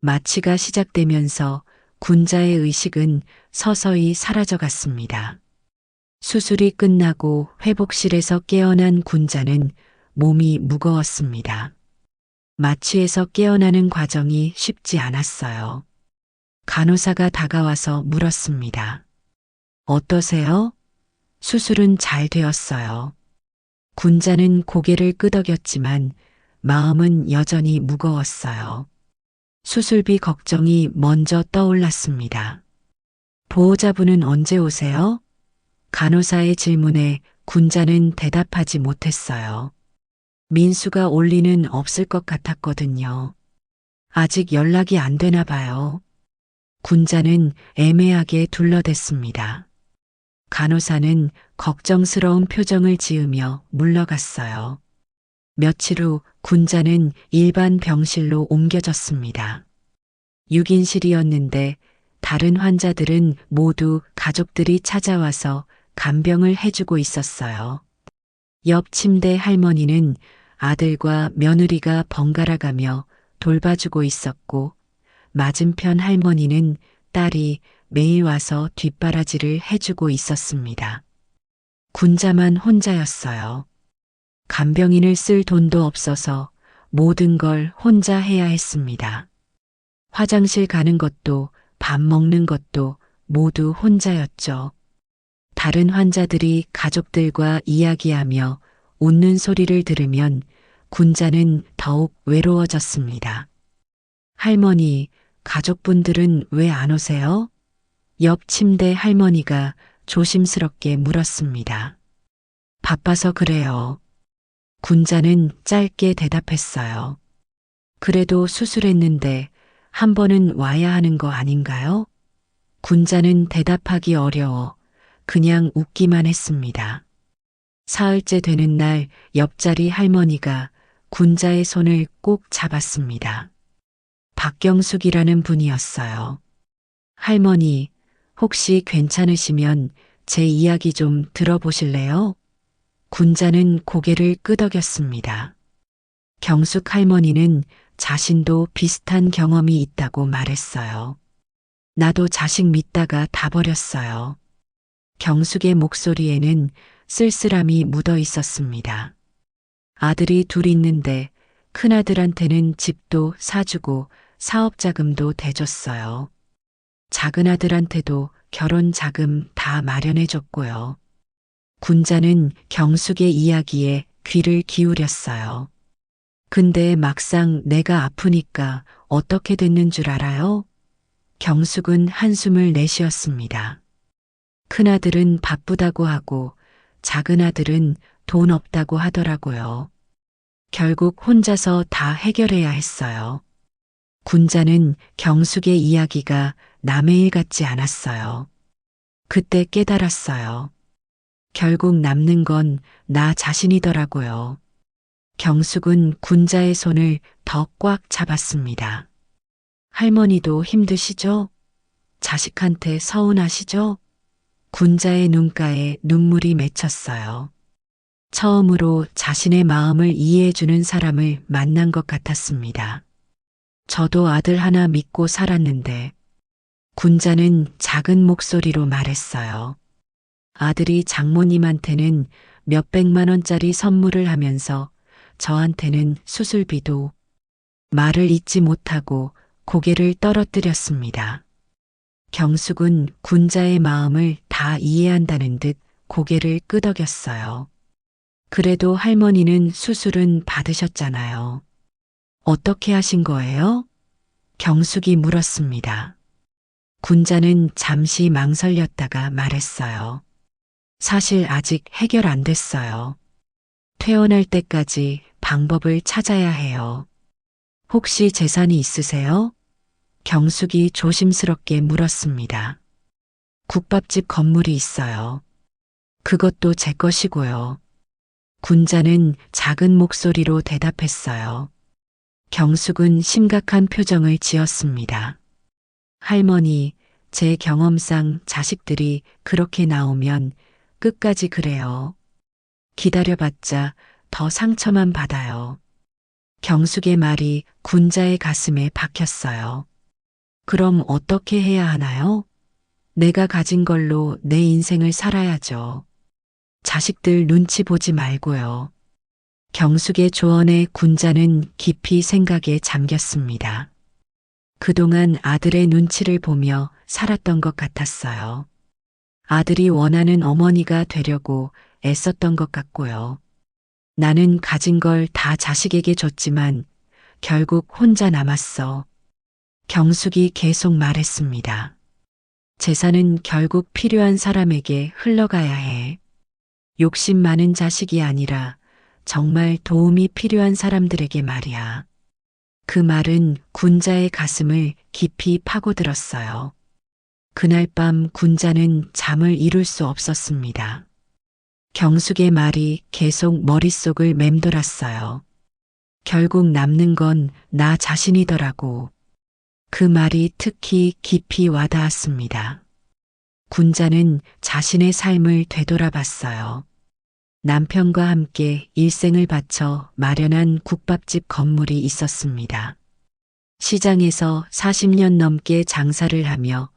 마취가 시작되면서 군자의 의식은 서서히 사라져갔습니다. 수술이 끝나고 회복실에서 깨어난 군자는 몸이 무거웠습니다. 마취에서 깨어나는 과정이 쉽지 않았어요. 간호사가 다가와서 물었습니다. 어떠세요? 수술은 잘 되었어요. 군자는 고개를 끄덕였지만 마음은 여전히 무거웠어요. 수술비 걱정이 먼저 떠올랐습니다. 보호자분은 언제 오세요? 간호사의 질문에 군자는 대답하지 못했어요. 민수가 올 리는 없을 것 같았거든요. 아직 연락이 안 되나 봐요. 군자는 애매하게 둘러댔습니다. 간호사는 걱정스러운 표정을 지으며 물러갔어요. 며칠 후 군자는 일반 병실로 옮겨졌습니다. 6인실이었는데 다른 환자들은 모두 가족들이 찾아와서 간병을 해주고 있었어요. 옆 침대 할머니는 아들과 며느리가 번갈아 가며 돌봐주고 있었고 맞은편 할머니는 딸이 매일 와서 뒷바라지를 해주고 있었습니다. 군자만 혼자였어요. 간병인을 쓸 돈도 없어서 모든 걸 혼자 해야 했습니다. 화장실 가는 것도 밥 먹는 것도 모두 혼자였죠. 다른 환자들이 가족들과 이야기하며 웃는 소리를 들으면 군자는 더욱 외로워졌습니다. 할머니, 가족분들은 왜 안 오세요? 옆 침대 할머니가 조심스럽게 물었습니다. 바빠서 그래요. 군자는 짧게 대답했어요. 그래도 수술했는데 한 번은 와야 하는 거 아닌가요? 군자는 대답하기 어려워 그냥 웃기만 했습니다. 사흘째 되는 날 옆자리 할머니가 군자의 손을 꼭 잡았습니다. 박경숙이라는 분이었어요. 할머니, 혹시 괜찮으시면 제 이야기 좀 들어보실래요? 군자는 고개를 끄덕였습니다. 경숙 할머니는 자신도 비슷한 경험이 있다고 말했어요. 나도 자식 믿다가 다 버렸어요. 경숙의 목소리에는 쓸쓸함이 묻어 있었습니다. 아들이 둘 있는데 큰아들한테는 집도 사주고 사업 자금도 대줬어요. 작은 아들한테도 결혼 자금 다 마련해줬고요. 군자는 경숙의 이야기에 귀를 기울였어요. 근데 막상 내가 아프니까 어떻게 됐는 줄 알아요? 경숙은 한숨을 내쉬었습니다. 큰아들은 바쁘다고 하고 작은 아들은 돈 없다고 하더라고요. 결국 혼자서 다 해결해야 했어요. 군자는 경숙의 이야기가 남의 일 같지 않았어요. 그때 깨달았어요. 결국 남는 건 나 자신이더라고요. 경숙은 군자의 손을 더 꽉 잡았습니다. 할머니도 힘드시죠? 자식한테 서운하시죠? 군자의 눈가에 눈물이 맺혔어요. 처음으로 자신의 마음을 이해해주는 사람을 만난 것 같았습니다. 저도 아들 하나 믿고 살았는데 군자는 작은 목소리로 말했어요. 아들이 장모님한테는 몇백만 원짜리 선물을 하면서 저한테는 수술비도 말을 잇지 못하고 고개를 떨어뜨렸습니다. 경숙은 군자의 마음을 다 이해한다는 듯 고개를 끄덕였어요. 그래도 할머니는 수술은 받으셨잖아요. 어떻게 하신 거예요? 경숙이 물었습니다. 군자는 잠시 망설였다가 말했어요. 사실 아직 해결 안 됐어요. 퇴원할 때까지 방법을 찾아야 해요. 혹시 재산이 있으세요? 경숙이 조심스럽게 물었습니다. 국밥집 건물이 있어요. 그것도 제 것이고요. 군자는 작은 목소리로 대답했어요. 경숙은 심각한 표정을 지었습니다. 할머니, 제 경험상 자식들이 그렇게 나오면 끝까지 그래요. 기다려봤자 더 상처만 받아요. 경숙의 말이 군자의 가슴에 박혔어요. 그럼 어떻게 해야 하나요? 내가 가진 걸로 내 인생을 살아야죠. 자식들 눈치 보지 말고요. 경숙의 조언에 군자는 깊이 생각에 잠겼습니다. 그동안 아들의 눈치를 보며 살았던 것 같았어요. 아들이 원하는 어머니가 되려고 애썼던 것 같고요. 나는 가진 걸 다 자식에게 줬지만 결국 혼자 남았어. 경숙이 계속 말했습니다. 재산은 결국 필요한 사람에게 흘러가야 해. 욕심 많은 자식이 아니라 정말 도움이 필요한 사람들에게 말이야. 그 말은 군자의 가슴을 깊이 파고들었어요. 그날 밤 군자는 잠을 이룰 수 없었습니다. 경숙의 말이 계속 머릿속을 맴돌았어요. 결국 남는 건 나 자신이더라고. 그 말이 특히 깊이 와닿았습니다. 군자는 자신의 삶을 되돌아봤어요. 남편과 함께 일생을 바쳐 마련한 국밥집 건물이 있었습니다. 시장에서 40년 넘게 장사를 하며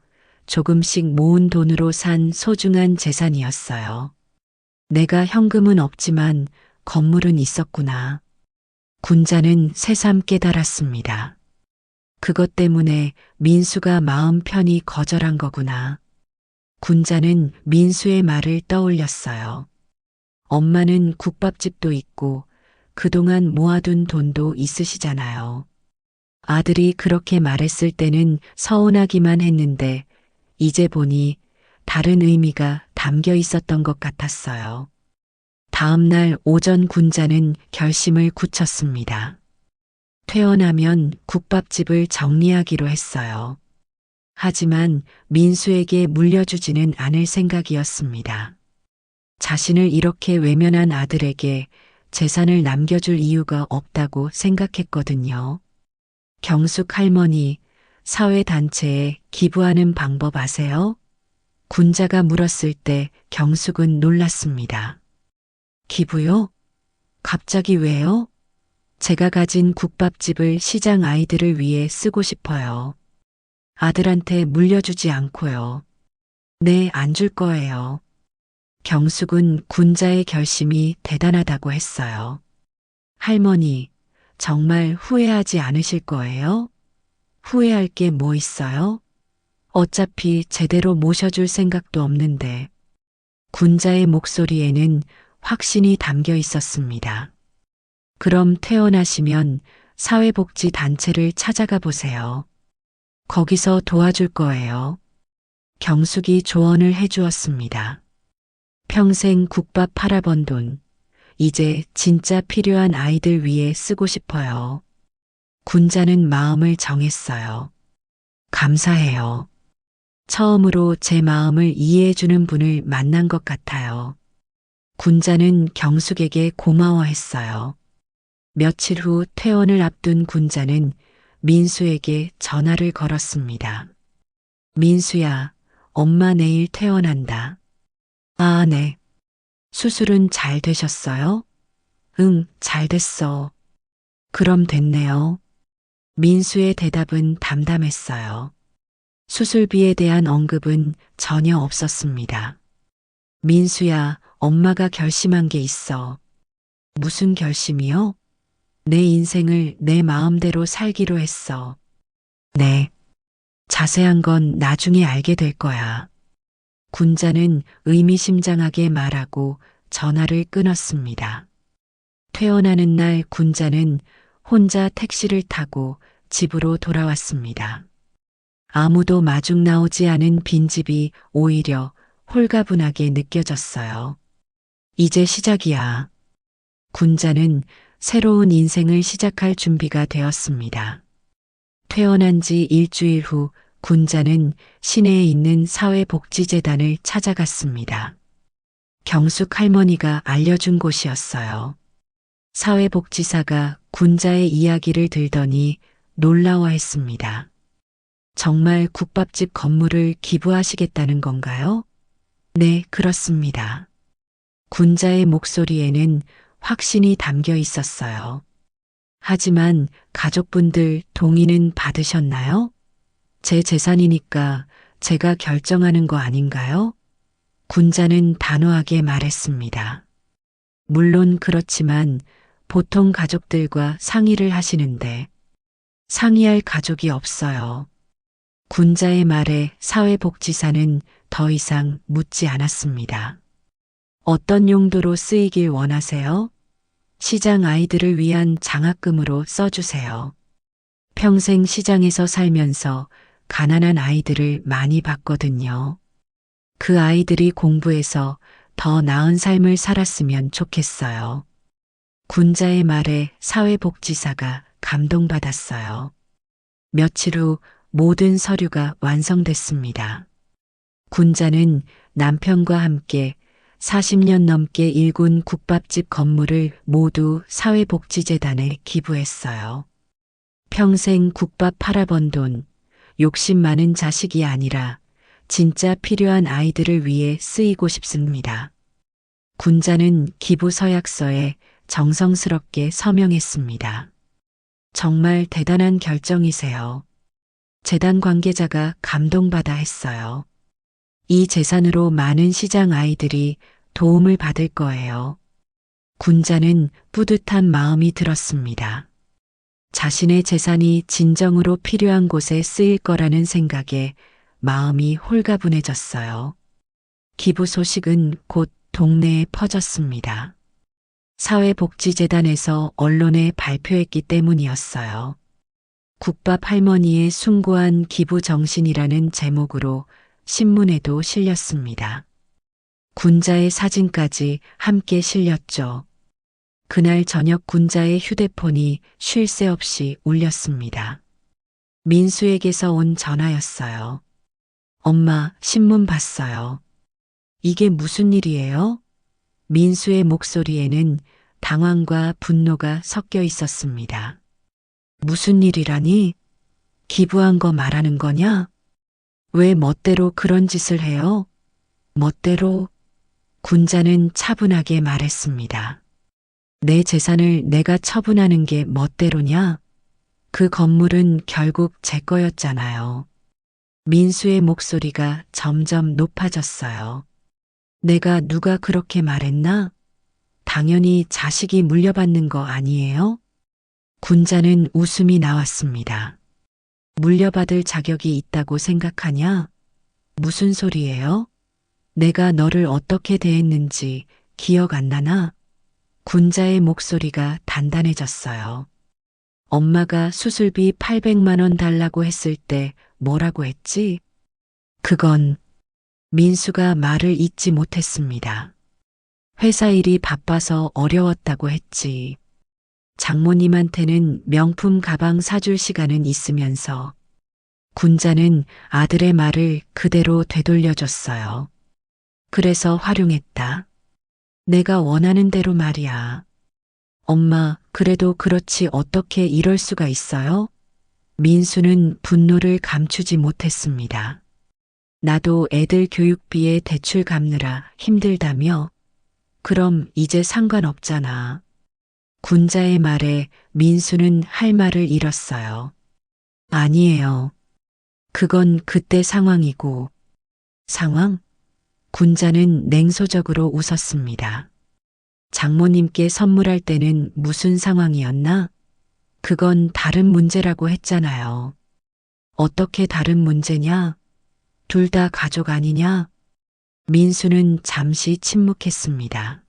조금씩 모은 돈으로 산 소중한 재산이었어요. 내가 현금은 없지만 건물은 있었구나. 군자는 새삼 깨달았습니다. 그것 때문에 민수가 마음 편히 거절한 거구나. 군자는 민수의 말을 떠올렸어요. 엄마는 국밥집도 있고 그동안 모아둔 돈도 있으시잖아요. 아들이 그렇게 말했을 때는 서운하기만 했는데 이제 보니 다른 의미가 담겨 있었던 것 같았어요. 다음 날 오전 군자는 결심을 굳혔습니다. 퇴원하면 국밥집을 정리하기로 했어요. 하지만 민수에게 물려주지는 않을 생각이었습니다. 자신을 이렇게 외면한 아들에게 재산을 남겨줄 이유가 없다고 생각했거든요. 경숙 할머니, 사회단체에 기부하는 방법 아세요? 군자가 물었을 때 경숙은 놀랐습니다. 기부요? 갑자기 왜요? 제가 가진 국밥집을 시장 아이들을 위해 쓰고 싶어요. 아들한테 물려주지 않고요. 네, 안 줄 거예요. 경숙은 군자의 결심이 대단하다고 했어요. 할머니, 정말 후회하지 않으실 거예요? 후회할 게 뭐 있어요? 어차피 제대로 모셔줄 생각도 없는데. 군자의 목소리에는 확신이 담겨 있었습니다. 그럼 퇴원하시면 사회복지단체를 찾아가 보세요. 거기서 도와줄 거예요. 경숙이 조언을 해주었습니다. 평생 국밥 팔아번 돈, 이제 진짜 필요한 아이들 위해 쓰고 싶어요. 군자는 마음을 정했어요. 감사해요. 처음으로 제 마음을 이해해주는 분을 만난 것 같아요. 군자는 경숙에게 고마워했어요. 며칠 후 퇴원을 앞둔 군자는 민수에게 전화를 걸었습니다. 민수야, 엄마 내일 퇴원한다. 아, 네. 수술은 잘 되셨어요? 응, 잘 됐어. 그럼 됐네요. 민수의 대답은 담담했어요. 수술비에 대한 언급은 전혀 없었습니다. 민수야, 엄마가 결심한 게 있어. 무슨 결심이요? 내 인생을 내 마음대로 살기로 했어. 네. 자세한 건 나중에 알게 될 거야. 군자는 의미심장하게 말하고 전화를 끊었습니다. 퇴원하는 날 군자는 혼자 택시를 타고 집으로 돌아왔습니다. 아무도 마중 나오지 않은 빈집이 오히려 홀가분하게 느껴졌어요. 이제 시작이야. 군자는 새로운 인생을 시작할 준비가 되었습니다. 퇴원한 지 일주일 후 군자는 시내에 있는 사회복지재단을 찾아갔습니다. 경숙 할머니가 알려준 곳이었어요. 사회복지사가 군자의 이야기를 들더니 놀라워했습니다. 정말 국밥집 건물을 기부하시겠다는 건가요? 네, 그렇습니다. 군자의 목소리에는 확신이 담겨 있었어요. 하지만 가족분들 동의는 받으셨나요? 제 재산이니까 제가 결정하는 거 아닌가요? 군자는 단호하게 말했습니다. 물론 그렇지만 보통 가족들과 상의를 하시는데 상의할 가족이 없어요. 군자의 말에 사회복지사는 더 이상 묻지 않았습니다. 어떤 용도로 쓰이길 원하세요? 시장 아이들을 위한 장학금으로 써주세요. 평생 시장에서 살면서 가난한 아이들을 많이 봤거든요. 그 아이들이 공부해서 더 나은 삶을 살았으면 좋겠어요. 군자의 말에 사회복지사가 감동받았어요. 며칠 후 모든 서류가 완성됐습니다. 군자는 남편과 함께 40년 넘게 일군 국밥집 건물을 모두 사회복지재단에 기부했어요. 평생 국밥 팔아번 돈, 욕심 많은 자식이 아니라 진짜 필요한 아이들을 위해 쓰이고 싶습니다. 군자는 기부 서약서에 정성스럽게 서명했습니다. 정말 대단한 결정이세요. 재단 관계자가 감동받아 했어요. 이 재산으로 많은 시장 아이들이 도움을 받을 거예요. 군자는 뿌듯한 마음이 들었습니다. 자신의 재산이 진정으로 필요한 곳에 쓰일 거라는 생각에 마음이 홀가분해졌어요. 기부 소식은 곧 동네에 퍼졌습니다. 사회복지재단에서 언론에 발표했기 때문이었어요. 국밥 할머니의 숭고한 기부 정신이라는 제목으로 신문에도 실렸습니다. 군자의 사진까지 함께 실렸죠. 그날 저녁 군자의 휴대폰이 쉴 새 없이 울렸습니다. 민수에게서 온 전화였어요. 엄마, 신문 봤어요. 이게 무슨 일이에요? 민수의 목소리에는 당황과 분노가 섞여 있었습니다. 무슨 일이라니? 기부한 거 말하는 거냐? 왜 멋대로 그런 짓을 해요? 멋대로? 군자는 차분하게 말했습니다. 내 재산을 내가 처분하는 게 멋대로냐? 그 건물은 결국 제 거였잖아요. 민수의 목소리가 점점 높아졌어요. 내가 누가 그렇게 말했나? 당연히 자식이 물려받는 거 아니에요? 군자는 웃음이 나왔습니다. 물려받을 자격이 있다고 생각하냐? 무슨 소리예요? 내가 너를 어떻게 대했는지 기억 안 나나? 군자의 목소리가 단단해졌어요. 엄마가 수술비 800만 원 달라고 했을 때 뭐라고 했지? 그건 민수가 말을 잇지 못했습니다. 회사 일이 바빠서 어려웠다고 했지. 장모님한테는 명품 가방 사줄 시간은 있으면서 군자는 아들의 말을 그대로 되돌려줬어요. 그래서 활용했다. 내가 원하는 대로 말이야. 엄마, 그래도 그렇지 어떻게 이럴 수가 있어요? 민수는 분노를 감추지 못했습니다. 나도 애들 교육비에 대출 갚느라 힘들다며? 그럼 이제 상관없잖아. 군자의 말에 민수는 할 말을 잃었어요. 아니에요. 그건 그때 상황이고. 상황? 군자는 냉소적으로 웃었습니다. 장모님께 선물할 때는 무슨 상황이었나? 그건 다른 문제라고 했잖아요. 어떻게 다른 문제냐? 둘 다 가족 아니냐? 민수는 잠시 침묵했습니다.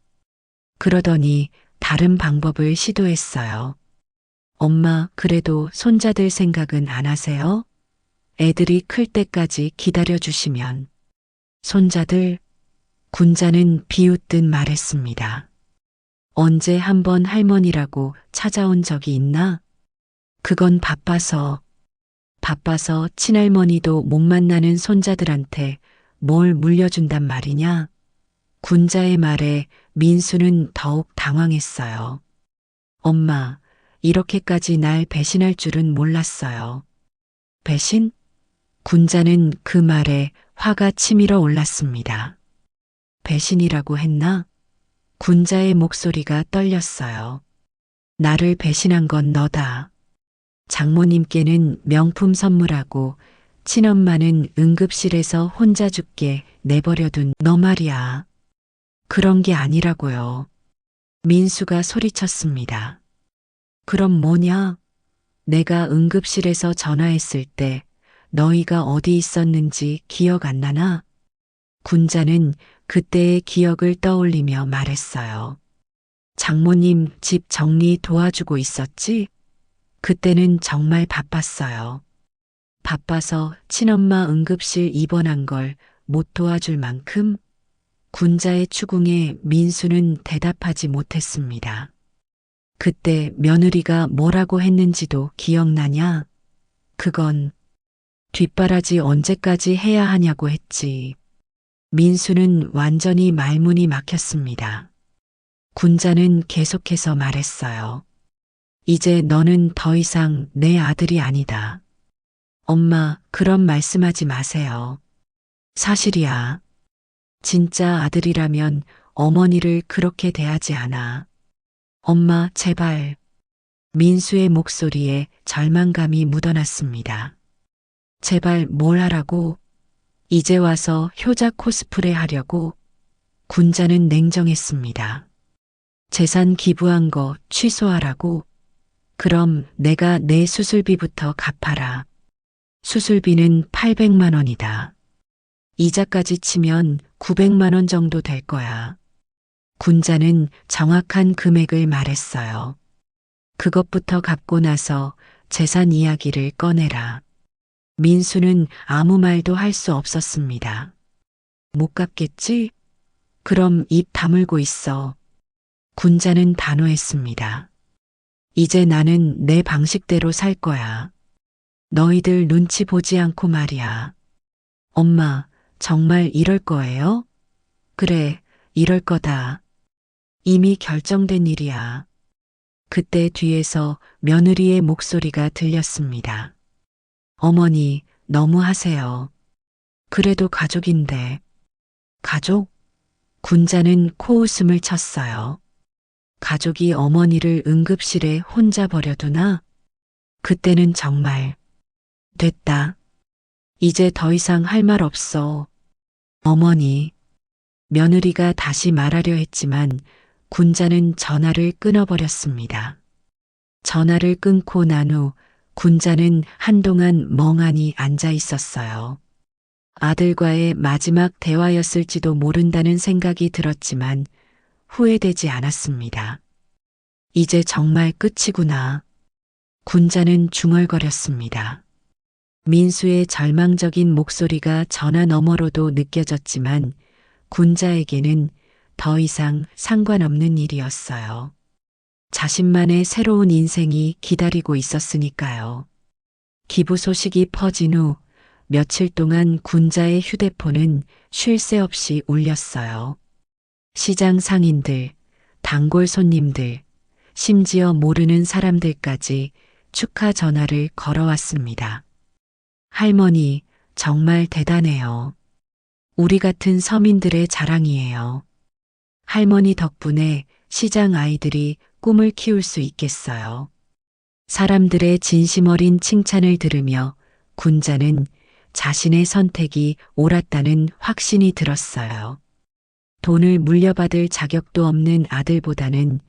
그러더니 다른 방법을 시도했어요. 엄마, 그래도 손자들 생각은 안 하세요? 애들이 클 때까지 기다려주시면. 손자들, 군자는 비웃듯 말했습니다. 언제 한번 할머니라고 찾아온 적이 있나? 그건 바빠서 친할머니도 못 만나는 손자들한테 뭘 물려준단 말이냐? 군자의 말에 민수는 더욱 당황했어요. 엄마, 이렇게까지 날 배신할 줄은 몰랐어요. 배신? 군자는 그 말에 화가 치밀어 올랐습니다. 배신이라고 했나? 군자의 목소리가 떨렸어요. 나를 배신한 건 너다. 장모님께는 명품 선물하고 친엄마는 응급실에서 혼자 죽게 내버려둔 너 말이야. 그런 게 아니라고요. 민수가 소리쳤습니다. 그럼 뭐냐? 내가 응급실에서 전화했을 때 너희가 어디 있었는지 기억 안 나나? 군자는 그때의 기억을 떠올리며 말했어요. 장모님 집 정리 도와주고 있었지? 그때는 정말 바빴어요. 바빠서 친엄마 응급실 입원한 걸 못 도와줄 만큼 군자의 추궁에 민수는 대답하지 못했습니다. 그때 며느리가 뭐라고 했는지도 기억나냐? 그건 뒷바라지 언제까지 해야 하냐고 했지. 민수는 완전히 말문이 막혔습니다. 군자는 계속해서 말했어요. 이제 너는 더 이상 내 아들이 아니다. 엄마, 그런 말씀하지 마세요. 사실이야. 진짜 아들이라면 어머니를 그렇게 대하지 않아. 엄마, 제발. 민수의 목소리에 절망감이 묻어났습니다. 제발 뭘 하라고? 이제 와서 효자 코스프레 하려고? 군자는 냉정했습니다. 재산 기부한 거 취소하라고? 그럼 내가 내 수술비부터 갚아라. 수술비는 800만 원이다. 이자까지 치면 900만 원 정도 될 거야. 군자는 정확한 금액을 말했어요. 그것부터 갚고 나서 재산 이야기를 꺼내라. 민수는 아무 말도 할 수 없었습니다. 못 갚겠지? 그럼 입 다물고 있어. 군자는 단호했습니다. 이제 나는 내 방식대로 살 거야. 너희들 눈치 보지 않고 말이야. 엄마, 정말 이럴 거예요? 그래, 이럴 거다. 이미 결정된 일이야. 그때 뒤에서 며느리의 목소리가 들렸습니다. 어머니, 너무 하세요. 그래도 가족인데. 가족? 군자는 코웃음을 쳤어요. 가족이 어머니를 응급실에 혼자 버려두나? 그때는 정말 됐다. 이제 더 이상 할 말 없어. 어머니. 며느리가 다시 말하려 했지만 군자는 전화를 끊어버렸습니다. 전화를 끊고 난 후 군자는 한동안 멍하니 앉아 있었어요. 아들과의 마지막 대화였을지도 모른다는 생각이 들었지만 후회되지 않았습니다. 이제 정말 끝이구나. 군자는 중얼거렸습니다. 민수의 절망적인 목소리가 전화 너머로도 느껴졌지만 군자에게는 더 이상 상관없는 일이었어요. 자신만의 새로운 인생이 기다리고 있었으니까요. 기부 소식이 퍼진 후 며칠 동안 군자의 휴대폰은 쉴 새 없이 울렸어요. 시장 상인들, 단골 손님들, 심지어 모르는 사람들까지 축하 전화를 걸어왔습니다. 할머니, 정말 대단해요. 우리 같은 서민들의 자랑이에요. 할머니 덕분에 시장 아이들이 꿈을 키울 수 있겠어요. 사람들의 진심 어린 칭찬을 들으며 군자는 자신의 선택이 옳았다는 확신이 들었어요. 돈을 물려받을 자격도 없는 아들보다는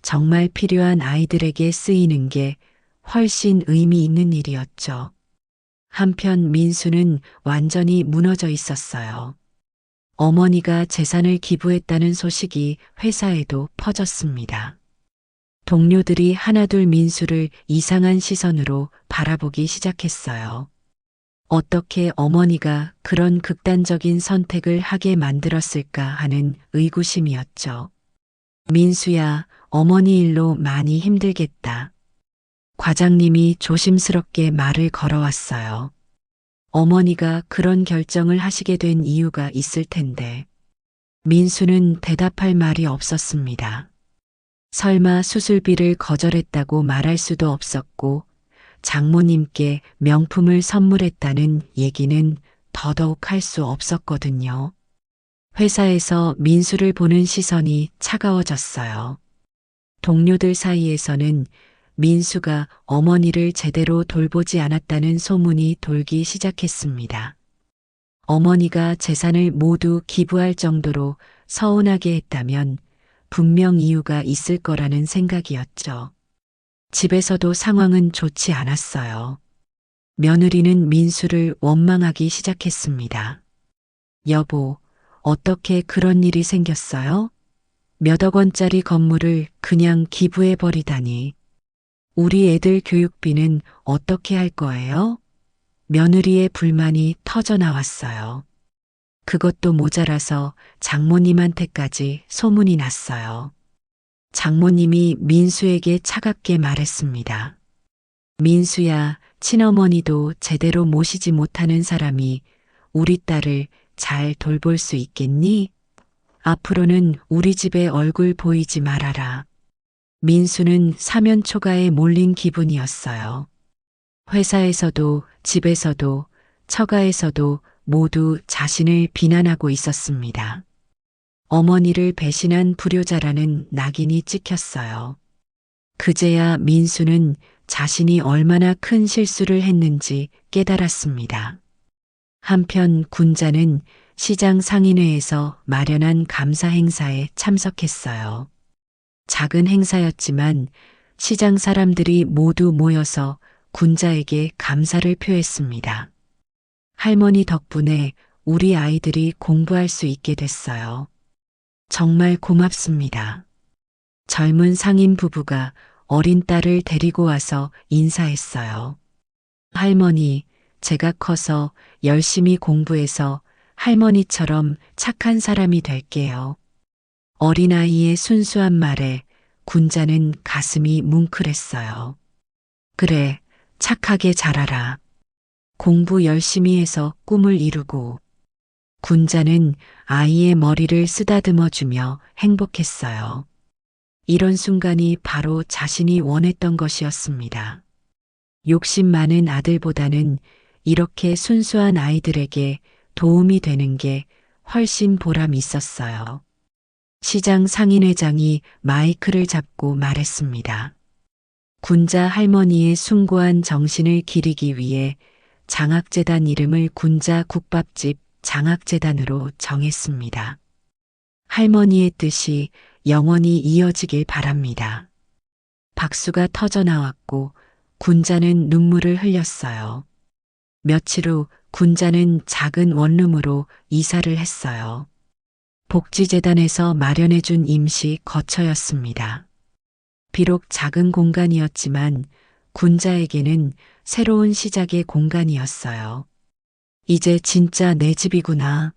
정말 필요한 아이들에게 쓰이는 게 훨씬 의미 있는 일이었죠. 한편 민수는 완전히 무너져 있었어요. 어머니가 재산을 기부했다는 소식이 회사에도 퍼졌습니다. 동료들이 하나둘 민수를 이상한 시선으로 바라보기 시작했어요. 어떻게 어머니가 그런 극단적인 선택을 하게 만들었을까 하는 의구심이었죠. 민수야, 어머니 일로 많이 힘들겠다. 과장님이 조심스럽게 말을 걸어왔어요. 어머니가 그런 결정을 하시게 된 이유가 있을 텐데. 민수는 대답할 말이 없었습니다. 설마 수술비를 거절했다고 말할 수도 없었고, 장모님께 명품을 선물했다는 얘기는 더더욱 할 수 없었거든요. 회사에서 민수를 보는 시선이 차가워졌어요. 동료들 사이에서는 민수가 어머니를 제대로 돌보지 않았다는 소문이 돌기 시작했습니다. 어머니가 재산을 모두 기부할 정도로 서운하게 했다면 분명 이유가 있을 거라는 생각이었죠. 집에서도 상황은 좋지 않았어요. 며느리는 민수를 원망하기 시작했습니다. 여보, 어떻게 그런 일이 생겼어요? 몇억 원짜리 건물을 그냥 기부해 버리다니. 우리 애들 교육비는 어떻게 할 거예요? 며느리의 불만이 터져 나왔어요. 그것도 모자라서 장모님한테까지 소문이 났어요. 장모님이 민수에게 차갑게 말했습니다. 민수야, 친어머니도 제대로 모시지 못하는 사람이 우리 딸을 잘 돌볼 수 있겠니? 앞으로는 우리 집에 얼굴 보이지 말아라. 민수는 사면초가에 몰린 기분이었어요. 회사에서도 집에서도 처가에서도 모두 자신을 비난하고 있었습니다. 어머니를 배신한 불효자라는 낙인이 찍혔어요. 그제야 민수는 자신이 얼마나 큰 실수를 했는지 깨달았습니다. 한편 군자는 시장 상인회에서 마련한 감사 행사에 참석했어요. 작은 행사였지만 시장 사람들이 모두 모여서 군자에게 감사를 표했습니다. 할머니 덕분에 우리 아이들이 공부할 수 있게 됐어요. 정말 고맙습니다. 젊은 상인 부부가 어린 딸을 데리고 와서 인사했어요. 할머니, 제가 커서 열심히 공부해서 할머니처럼 착한 사람이 될게요. 어린아이의 순수한 말에 군자는 가슴이 뭉클했어요. 그래, 착하게 자라라. 공부 열심히 해서 꿈을 이루고. 군자는 아이의 머리를 쓰다듬어 주며 행복했어요. 이런 순간이 바로 자신이 원했던 것이었습니다. 욕심 많은 아들보다는 이렇게 순수한 아이들에게 도움이 되는 게 훨씬 보람 있었어요. 시장 상인회장이 마이크를 잡고 말했습니다. 군자 할머니의 숭고한 정신을 기리기 위해 장학재단 이름을 군자 국밥집 장학재단으로 정했습니다. 할머니의 뜻이 영원히 이어지길 바랍니다. 박수가 터져 나왔고 군자는 눈물을 흘렸어요. 며칠 후 군자는 작은 원룸으로 이사를 했어요. 복지재단에서 마련해준 임시 거처였습니다. 비록 작은 공간이었지만 군자에게는 새로운 시작의 공간이었어요. 이제 진짜 내 집이구나.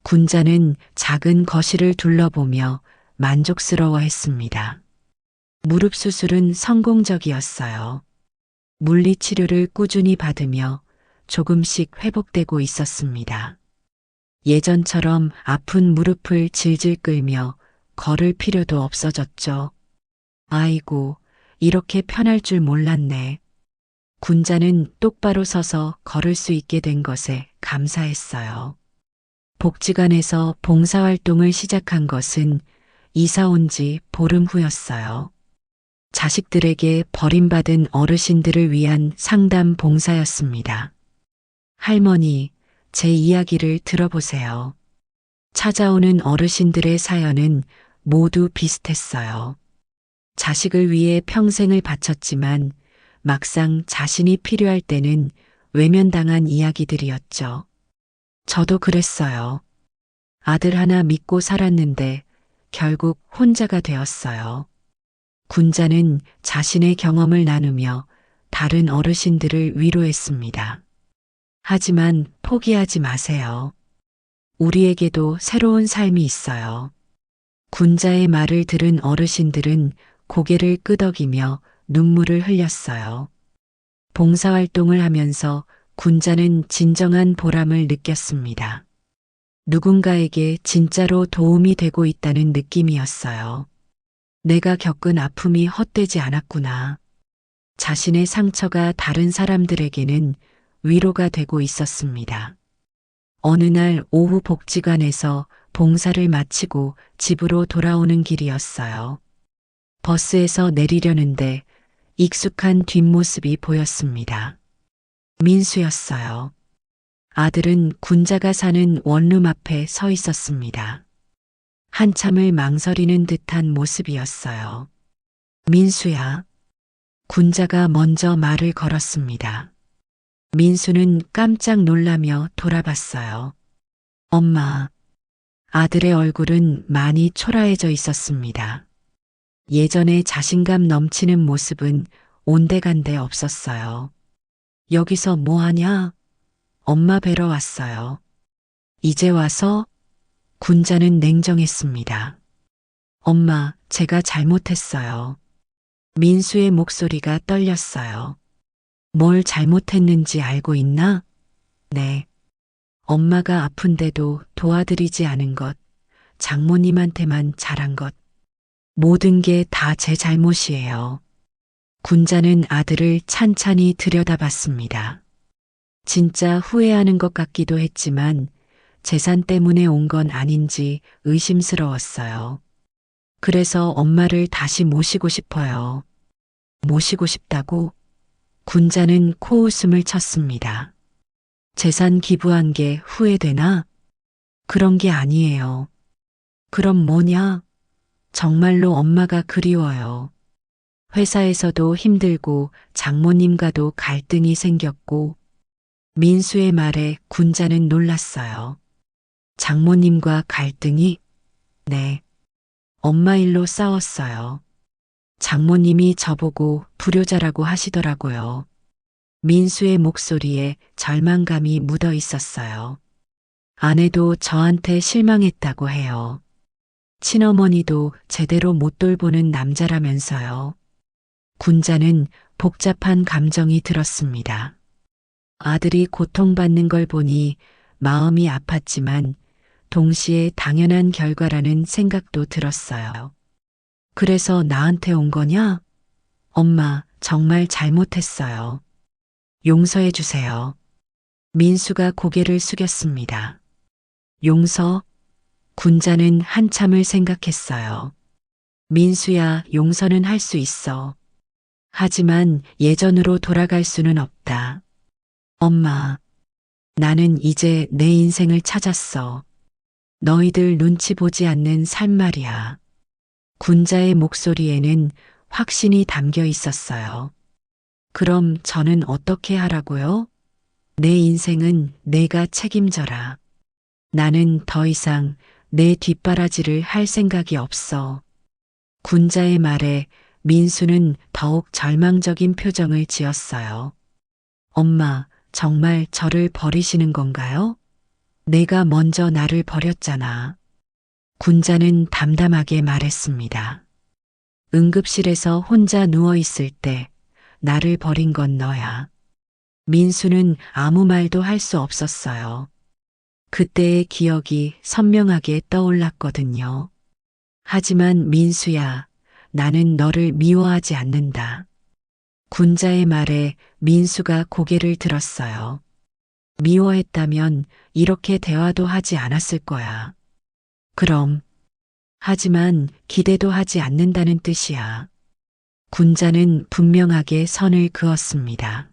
군자는 작은 거실을 둘러보며 만족스러워했습니다. 무릎 수술은 성공적이었어요. 물리치료를 꾸준히 받으며 조금씩 회복되고 있었습니다. 예전처럼 아픈 무릎을 질질 끌며 걸을 필요도 없어졌죠. 아이고, 이렇게 편할 줄 몰랐네. 군자는 똑바로 서서 걸을 수 있게 된 것에 감사했어요. 복지관에서 봉사활동을 시작한 것은 이사 온 지 보름 후였어요. 자식들에게 버림받은 어르신들을 위한 상담 봉사였습니다. 할머니, 제 이야기를 들어보세요. 찾아오는 어르신들의 사연은 모두 비슷했어요. 자식을 위해 평생을 바쳤지만 막상 자신이 필요할 때는 외면당한 이야기들이었죠. 저도 그랬어요. 아들 하나 믿고 살았는데 결국 혼자가 되었어요. 군자는 자신의 경험을 나누며 다른 어르신들을 위로했습니다. 하지만 포기하지 마세요. 우리에게도 새로운 삶이 있어요. 군자의 말을 들은 어르신들은 고개를 끄덕이며 눈물을 흘렸어요. 봉사활동을 하면서 군자는 진정한 보람을 느꼈습니다. 누군가에게 진짜로 도움이 되고 있다는 느낌이었어요. 내가 겪은 아픔이 헛되지 않았구나. 자신의 상처가 다른 사람들에게는 위로가 되고 있었습니다. 어느 날 오후 복지관에서 봉사를 마치고 집으로 돌아오는 길이었어요. 버스에서 내리려는데 익숙한 뒷모습이 보였습니다. 민수였어요. 아들은 군자가 사는 원룸 앞에 서 있었습니다. 한참을 망설이는 듯한 모습이었어요. 민수야. 군자가 먼저 말을 걸었습니다. 민수는 깜짝 놀라며 돌아봤어요. 엄마. 아들의 얼굴은 많이 초라해져 있었습니다. 예전에 자신감 넘치는 모습은 온데간데 없었어요. 여기서 뭐 하냐? 엄마 뵈러 왔어요. 이제 와서? 군자는 냉정했습니다. 엄마, 제가 잘못했어요. 민수의 목소리가 떨렸어요. 뭘 잘못했는지 알고 있나? 네. 엄마가 아픈데도 도와드리지 않은 것, 장모님한테만 잘한 것, 모든 게 다 제 잘못이에요. 군자는 아들을 찬찬히 들여다봤습니다. 진짜 후회하는 것 같기도 했지만 재산 때문에 온 건 아닌지 의심스러웠어요. 그래서 엄마를 다시 모시고 싶어요. 모시고 싶다고? 군자는 코웃음을 쳤습니다. 재산 기부한 게 후회되나? 그런 게 아니에요. 그럼 뭐냐? 정말로 엄마가 그리워요. 회사에서도 힘들고 장모님과도 갈등이 생겼고 민수의 말에 군자는 놀랐어요. 장모님과 갈등이? 네. 엄마 일로 싸웠어요. 장모님이 저보고 불효자라고 하시더라고요. 민수의 목소리에 절망감이 묻어 있었어요. 아내도 저한테 실망했다고 해요. 친어머니도 제대로 못 돌보는 남자라면서요. 군자는 복잡한 감정이 들었습니다. 아들이 고통받는 걸 보니 마음이 아팠지만 동시에 당연한 결과라는 생각도 들었어요. 그래서 나한테 온 거냐? 엄마, 정말 잘못했어요. 용서해 주세요. 민수가 고개를 숙였습니다. 용서? 군자는 한참을 생각했어요. 민수야, 용서는 할 수 있어. 하지만 예전으로 돌아갈 수는 없다. 엄마, 나는 이제 내 인생을 찾았어. 너희들 눈치 보지 않는 삶 말이야. 군자의 목소리에는 확신이 담겨 있었어요. 그럼 저는 어떻게 하라고요? 내 인생은 내가 책임져라. 나는 더 이상 내 뒷바라지를 할 생각이 없어. 군자의 말에 민수는 더욱 절망적인 표정을 지었어요. 엄마, 정말 저를 버리시는 건가요? 내가 먼저 나를 버렸잖아. 군자는 담담하게 말했습니다. 응급실에서 혼자 누워 있을 때 나를 버린 건 너야. 민수는 아무 말도 할 수 없었어요. 그때의 기억이 선명하게 떠올랐거든요. 하지만 민수야, 나는 너를 미워하지 않는다. 군자의 말에 민수가 고개를 들었어요. 미워했다면 이렇게 대화도 하지 않았을 거야. 그럼, 하지만 기대도 하지 않는다는 뜻이야. 군자는 분명하게 선을 그었습니다.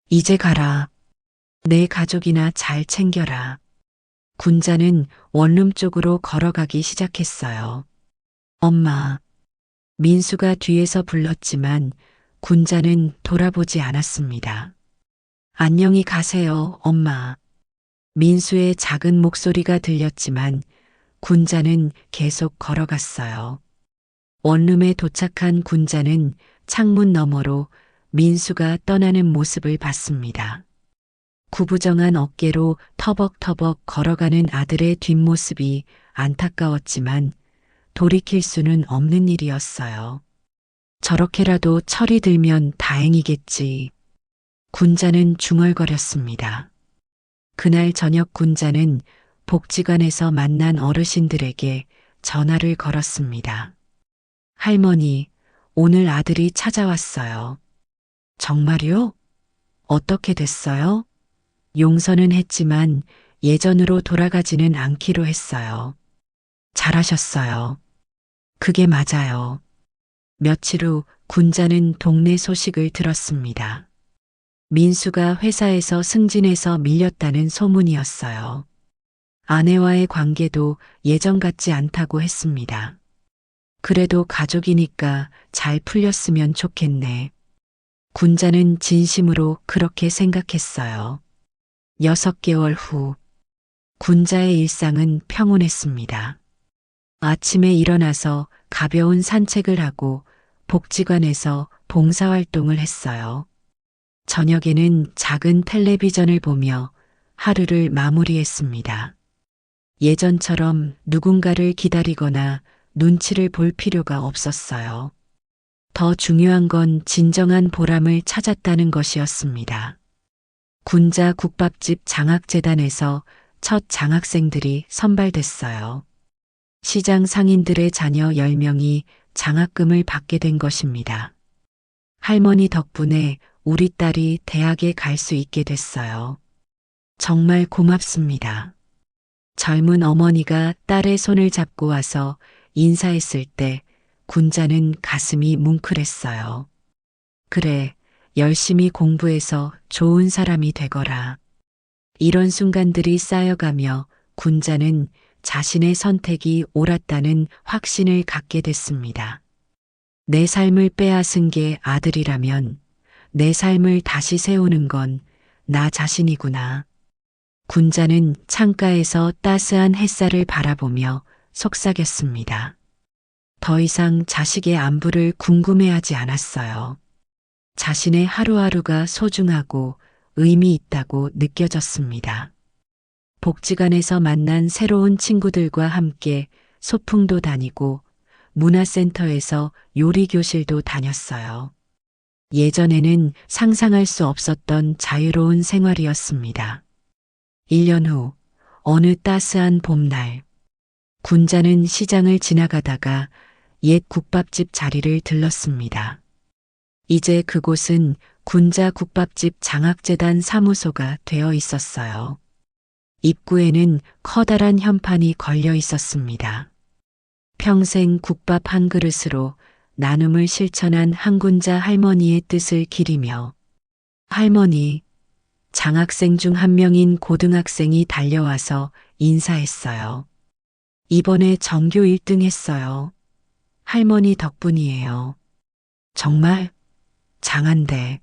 이제 가라. 내 가족이나 잘 챙겨라. 군자는 원룸 쪽으로 걸어가기 시작했어요. 엄마. 민수가 뒤에서 불렀지만 군자는 돌아보지 않았습니다. 안녕히 가세요, 엄마. 민수의 작은 목소리가 들렸지만 군자는 계속 걸어갔어요. 원룸에 도착한 군자는 창문 너머로 민수가 떠나는 모습을 봤습니다. 구부정한 어깨로 터벅터벅 걸어가는 아들의 뒷모습이 안타까웠지만 돌이킬 수는 없는 일이었어요. 저렇게라도 철이 들면 다행이겠지. 군자는 중얼거렸습니다. 그날 저녁 군자는 복지관에서 만난 어르신들에게 전화를 걸었습니다. 할머니, 오늘 아들이 찾아왔어요. 정말요? 어떻게 됐어요? 용서는 했지만 예전으로 돌아가지는 않기로 했어요. 잘하셨어요. 그게 맞아요. 며칠 후 군자는 동네 소식을 들었습니다. 민수가 회사에서 승진해서 밀렸다는 소문이었어요. 아내와의 관계도 예전 같지 않다고 했습니다. 그래도 가족이니까 잘 풀렸으면 좋겠네. 군자는 진심으로 그렇게 생각했어요. 6개월 후, 군자의 일상은 평온했습니다. 아침에 일어나서 가벼운 산책을 하고 복지관에서 봉사활동을 했어요. 저녁에는 작은 텔레비전을 보며 하루를 마무리했습니다. 예전처럼 누군가를 기다리거나 눈치를 볼 필요가 없었어요. 더 중요한 건 진정한 보람을 찾았다는 것이었습니다. 군자 국밥집 장학재단에서 첫 장학생들이 선발됐어요. 시장 상인들의 자녀 10명이 장학금을 받게 된 것입니다. 할머니 덕분에 우리 딸이 대학에 갈 수 있게 됐어요. 정말 고맙습니다. 젊은 어머니가 딸의 손을 잡고 와서 인사했을 때 군자는 가슴이 뭉클했어요. 그래, 열심히 공부해서 좋은 사람이 되거라. 이런 순간들이 쌓여가며 군자는 자신의 선택이 옳았다는 확신을 갖게 됐습니다. 내 삶을 빼앗은 게 아들이라면 내 삶을 다시 세우는 건 나 자신이구나. 군자는 창가에서 따스한 햇살을 바라보며 속삭였습니다. 더 이상 자식의 안부를 궁금해하지 않았어요. 자신의 하루하루가 소중하고 의미 있다고 느껴졌습니다. 복지관에서 만난 새로운 친구들과 함께 소풍도 다니고 문화센터에서 요리교실도 다녔어요. 예전에는 상상할 수 없었던 자유로운 생활이었습니다. 1년 후 어느 따스한 봄날, 군자는 시장을 지나가다가 옛 국밥집 자리를 들렀습니다. 이제 그곳은 군자 국밥집 장학재단 사무소가 되어 있었어요. 입구에는 커다란 현판이 걸려 있었습니다. 평생 국밥 한 그릇으로 나눔을 실천한 한군자 할머니의 뜻을 기리며 할머니, 장학생 중 한 명인 고등학생이 달려와서 인사했어요. 이번에 전교 1등 했어요. 할머니 덕분이에요. 정말? 장한데.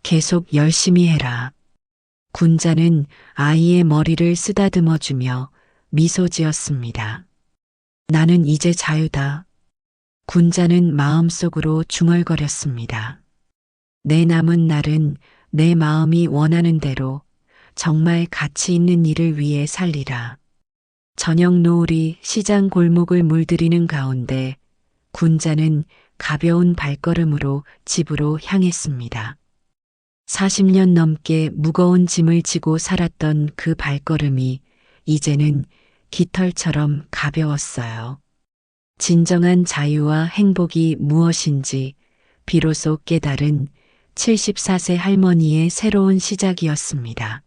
계속 열심히 해라. 군자는 아이의 머리를 쓰다듬어주며 미소 지었습니다. 나는 이제 자유다. 군자는 마음속으로 중얼거렸습니다. 내 남은 날은 내 마음이 원하는 대로 정말 가치 있는 일을 위해 살리라. 저녁 노을이 시장 골목을 물들이는 가운데 군자는 가벼운 발걸음으로 집으로 향했습니다. 40년 넘게 무거운 짐을 지고 살았던 그 발걸음이 이제는 깃털처럼 가벼웠어요. 진정한 자유와 행복이 무엇인지 비로소 깨달은 74세 할머니의 새로운 시작이었습니다.